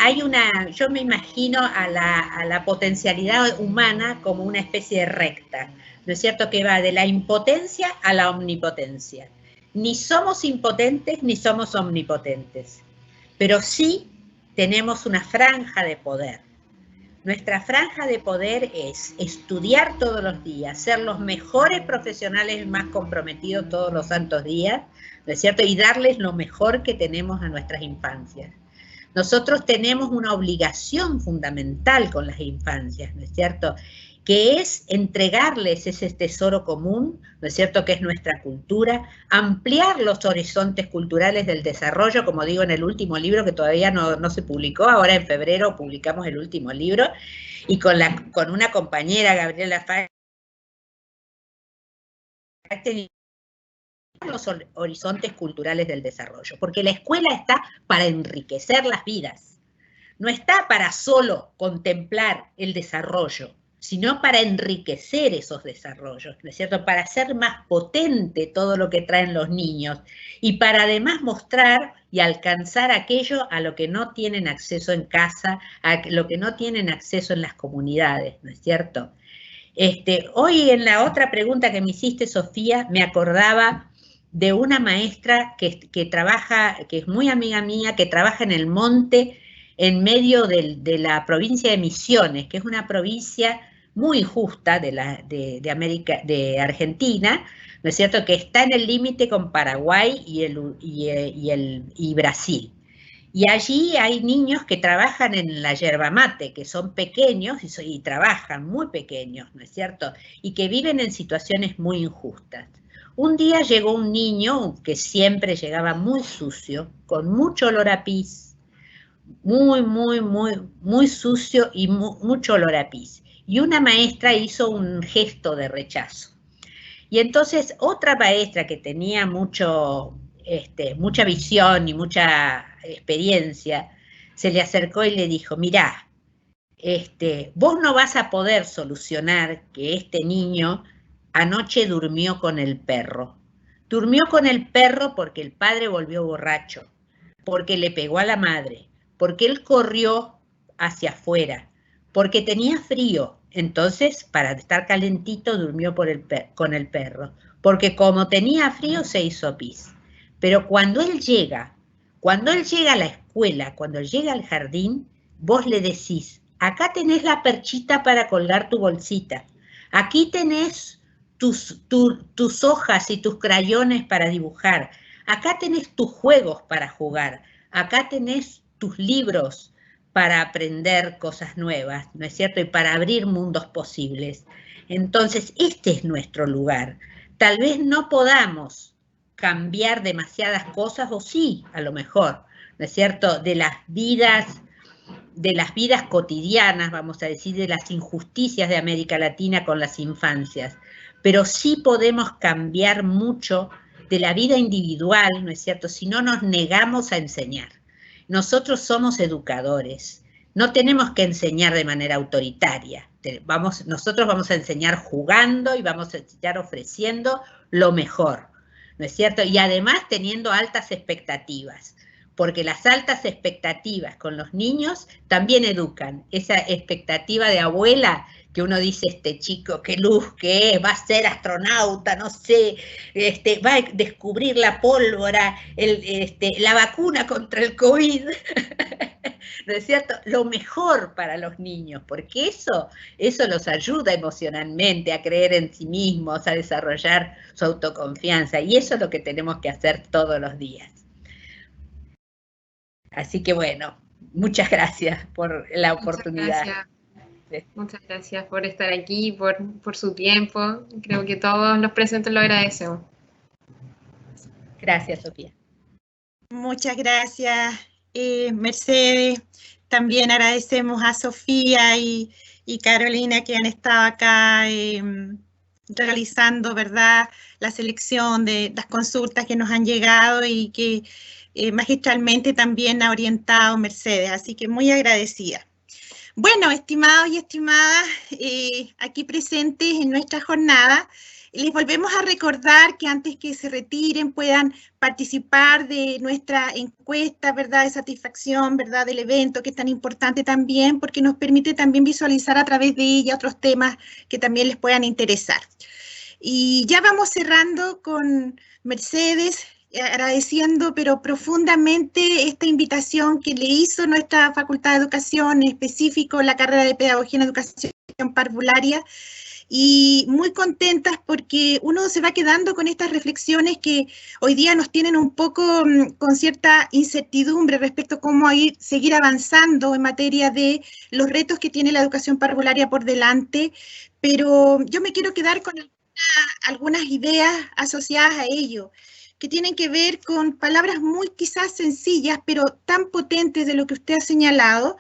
yo me imagino a la potencialidad humana como una especie de recta, ¿no es cierto? Que va de la impotencia a la omnipotencia. Ni somos impotentes ni somos omnipotentes, pero sí tenemos una franja de poder. Nuestra franja de poder es estudiar todos los días, ser los mejores profesionales más comprometidos todos los santos días, ¿no es cierto? Y darles lo mejor que tenemos a nuestras infancias. Nosotros tenemos una obligación fundamental con las infancias, ¿no es cierto?, que es entregarles ese tesoro común, ¿no es cierto?, que es nuestra cultura, ampliar los horizontes culturales del desarrollo, como digo en el último libro que todavía no se publicó, ahora en febrero publicamos el último libro, y con una compañera, Gabriela Fay, los horizontes culturales del desarrollo, porque la escuela está para enriquecer las vidas, no está para solo contemplar el desarrollo, sino para enriquecer esos desarrollos, ¿no es cierto? Para hacer más potente todo lo que traen los niños y para además mostrar y alcanzar aquello a lo que no tienen acceso en casa, a lo que no tienen acceso en las comunidades, ¿no es cierto? Hoy en la otra pregunta que me hiciste, Sofía, me acordaba de una maestra que trabaja, que es muy amiga mía, que trabaja en el monte en medio de la provincia de Misiones, que es una provincia muy injusta de Argentina, ¿no es cierto?, que está en el límite con Paraguay y Brasil. Y allí hay niños que trabajan en la yerba mate, que son pequeños y trabajan muy pequeños, ¿no es cierto?, y que viven en situaciones muy injustas. Un día llegó un niño que siempre llegaba muy sucio, con mucho olor a pis, muy sucio y mucho olor a pis. Y una maestra hizo un gesto de rechazo. Y entonces otra maestra que tenía mucha visión y mucha experiencia, se le acercó y le dijo, mirá, vos no vas a poder solucionar que este niño anoche durmió con el perro. Durmió con el perro porque el padre volvió borracho, porque le pegó a la madre, porque él corrió hacia afuera, porque tenía frío, entonces para estar calentito durmió con el perro, porque como tenía frío se hizo pis. Pero cuando él llega a la escuela, cuando él llega al jardín, vos le decís, acá tenés la perchita para colgar tu bolsita, aquí tenés tus hojas y tus crayones para dibujar, acá tenés tus juegos para jugar, acá tenés tus libros para aprender cosas nuevas, ¿no es cierto? Y para abrir mundos posibles. Entonces, este es nuestro lugar. Tal vez no podamos cambiar demasiadas cosas, o sí, a lo mejor, ¿no es cierto?, de las vidas cotidianas, vamos a decir, de las injusticias de América Latina con las infancias, pero sí podemos cambiar mucho de la vida individual, ¿no es cierto?, si no nos negamos a enseñar. Nosotros somos educadores, no tenemos que enseñar de manera autoritaria, nosotros vamos a enseñar jugando y vamos a enseñar ofreciendo lo mejor, ¿no es cierto?, y además teniendo altas expectativas, porque las altas expectativas con los niños también educan. Esa expectativa de abuela que uno dice, este chico, qué luz que es, va a ser astronauta, no sé, va a descubrir la pólvora, la vacuna contra el COVID, ¿no es cierto? Lo mejor para los niños, porque eso los ayuda emocionalmente a creer en sí mismos, a desarrollar su autoconfianza, y eso es lo que tenemos que hacer todos los días. Así que bueno, muchas gracias por la oportunidad. Muchas gracias por estar aquí, por su tiempo. Creo que todos los presentes lo agradecemos. Gracias, Sofía. Muchas gracias, Mercedes. También agradecemos a Sofía y Carolina que han estado acá realizando, ¿verdad?, la selección de las consultas que nos han llegado y que magistralmente también ha orientado Mercedes, así que muy agradecida. Bueno, estimados y estimadas aquí presentes en nuestra jornada, les volvemos a recordar que antes que se retiren puedan participar de nuestra encuesta, ¿verdad?, de satisfacción, ¿verdad?, del evento, que es tan importante también porque nos permite también visualizar a través de ella otros temas que también les puedan interesar. Y ya vamos cerrando con Mercedes, agradeciendo pero profundamente esta invitación que le hizo nuestra Facultad de Educación, en específico la carrera de Pedagogía en Educación Parvularia, y muy contentas porque uno se va quedando con estas reflexiones que hoy día nos tienen un poco con cierta incertidumbre respecto a cómo seguir avanzando en materia de los retos que tiene la educación parvularia por delante, pero yo me quiero quedar con algunas ideas asociadas a ello, que tienen que ver con palabras muy quizás sencillas, pero tan potentes de lo que usted ha señalado,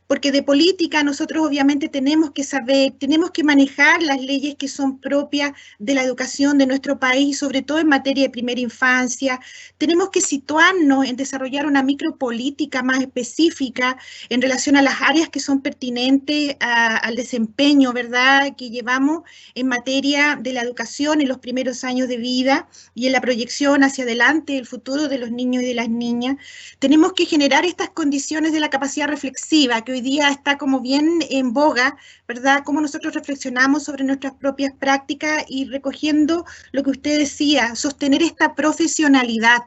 porque de política nosotros obviamente tenemos que saber, tenemos que manejar las leyes que son propias de la educación de nuestro país, sobre todo en materia de primera infancia. Tenemos que situarnos en desarrollar una micropolítica más específica en relación a las áreas que son pertinentes al desempeño, ¿verdad?, que llevamos en materia de la educación en los primeros años de vida y en la proyección hacia adelante del futuro de los niños y de las niñas. Tenemos que generar estas condiciones de la capacidad reflexiva, que hoy día está como bien en boga, ¿verdad?, cómo nosotros reflexionamos sobre nuestras propias prácticas y recogiendo lo que usted decía, sostener esta profesionalidad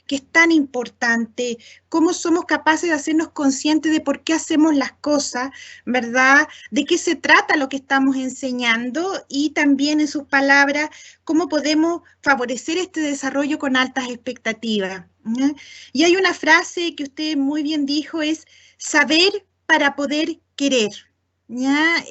que es tan importante, cómo somos capaces de hacernos conscientes de por qué hacemos las cosas, ¿verdad?, de qué se trata lo que estamos enseñando y también en sus palabras, cómo podemos favorecer este desarrollo con altas expectativas, ¿no? Y hay una frase que usted muy bien dijo, es saber para poder querer, ¿ya?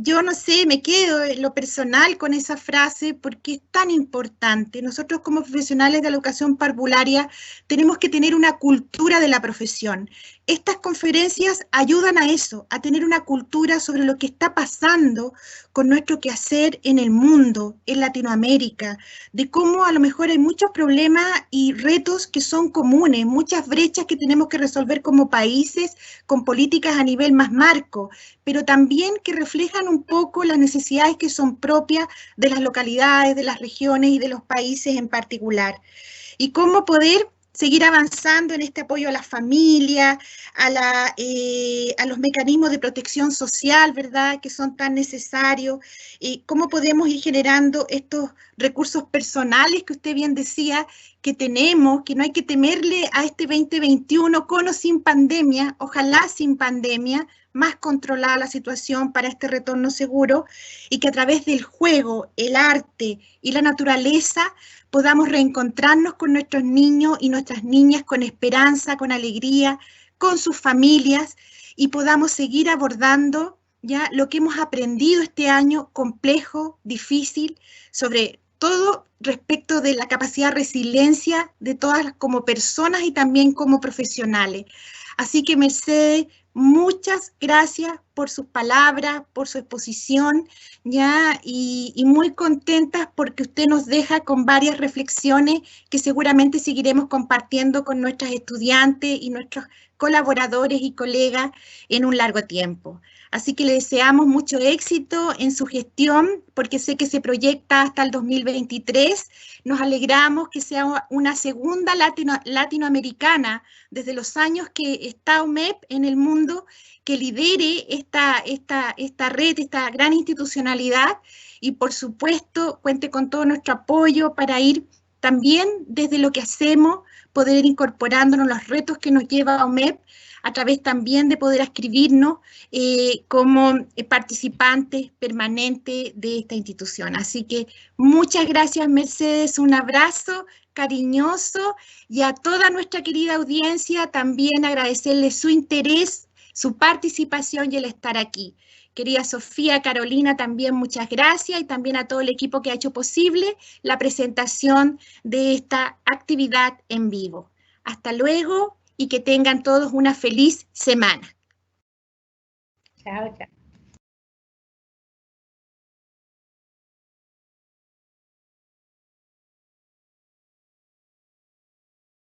Yo no sé, me quedo en lo personal con esa frase porque es tan importante. Nosotros como profesionales de la educación parvularia tenemos que tener una cultura de la profesión. Estas conferencias ayudan a eso, a tener una cultura sobre lo que está pasando con nuestro quehacer en el mundo, en Latinoamérica, de cómo a lo mejor hay muchos problemas y retos que son comunes, muchas brechas que tenemos que resolver como países con políticas a nivel más marco, pero también que reflejan un poco las necesidades que son propias de las localidades, de las regiones y de los países en particular. Y cómo poder seguir avanzando en este apoyo a la familia, a los mecanismos de protección social, ¿verdad?, que son tan necesarios, y cómo podemos ir generando estos recursos personales que usted bien decía, que tenemos, que no hay que temerle a este 2021 con o sin pandemia, ojalá sin pandemia, más controlada la situación para este retorno seguro, y que a través del juego, el arte y la naturaleza podamos reencontrarnos con nuestros niños y nuestras niñas con esperanza, con alegría, con sus familias, y podamos seguir abordando ya lo que hemos aprendido este año complejo, difícil, sobre todo respecto de la capacidad de resiliencia de todas como personas y también como profesionales. Así que Mercedes, muchas gracias por sus palabras, por su exposición, ¿ya? Y muy contentas porque usted nos deja con varias reflexiones que seguramente seguiremos compartiendo con nuestras estudiantes y nuestros colaboradores y colegas en un largo tiempo. Así que le deseamos mucho éxito en su gestión, porque sé que se proyecta hasta el 2023. Nos alegramos que sea una segunda latinoamericana desde los años que está OMEP en el mundo, que lidere esta red, esta gran institucionalidad, y por supuesto cuente con todo nuestro apoyo para ir también desde lo que hacemos, poder ir incorporándonos los retos que nos lleva OMEP, a través también de poder inscribirnos como participantes permanentes de esta institución. Así que muchas gracias, Mercedes, un abrazo cariñoso, y a toda nuestra querida audiencia también agradecerles su interés, su participación y el estar aquí. Querida Sofía, Carolina, también muchas gracias, y también a todo el equipo que ha hecho posible la presentación de esta actividad en vivo. Hasta luego y que tengan todos una feliz semana. Chao, chao.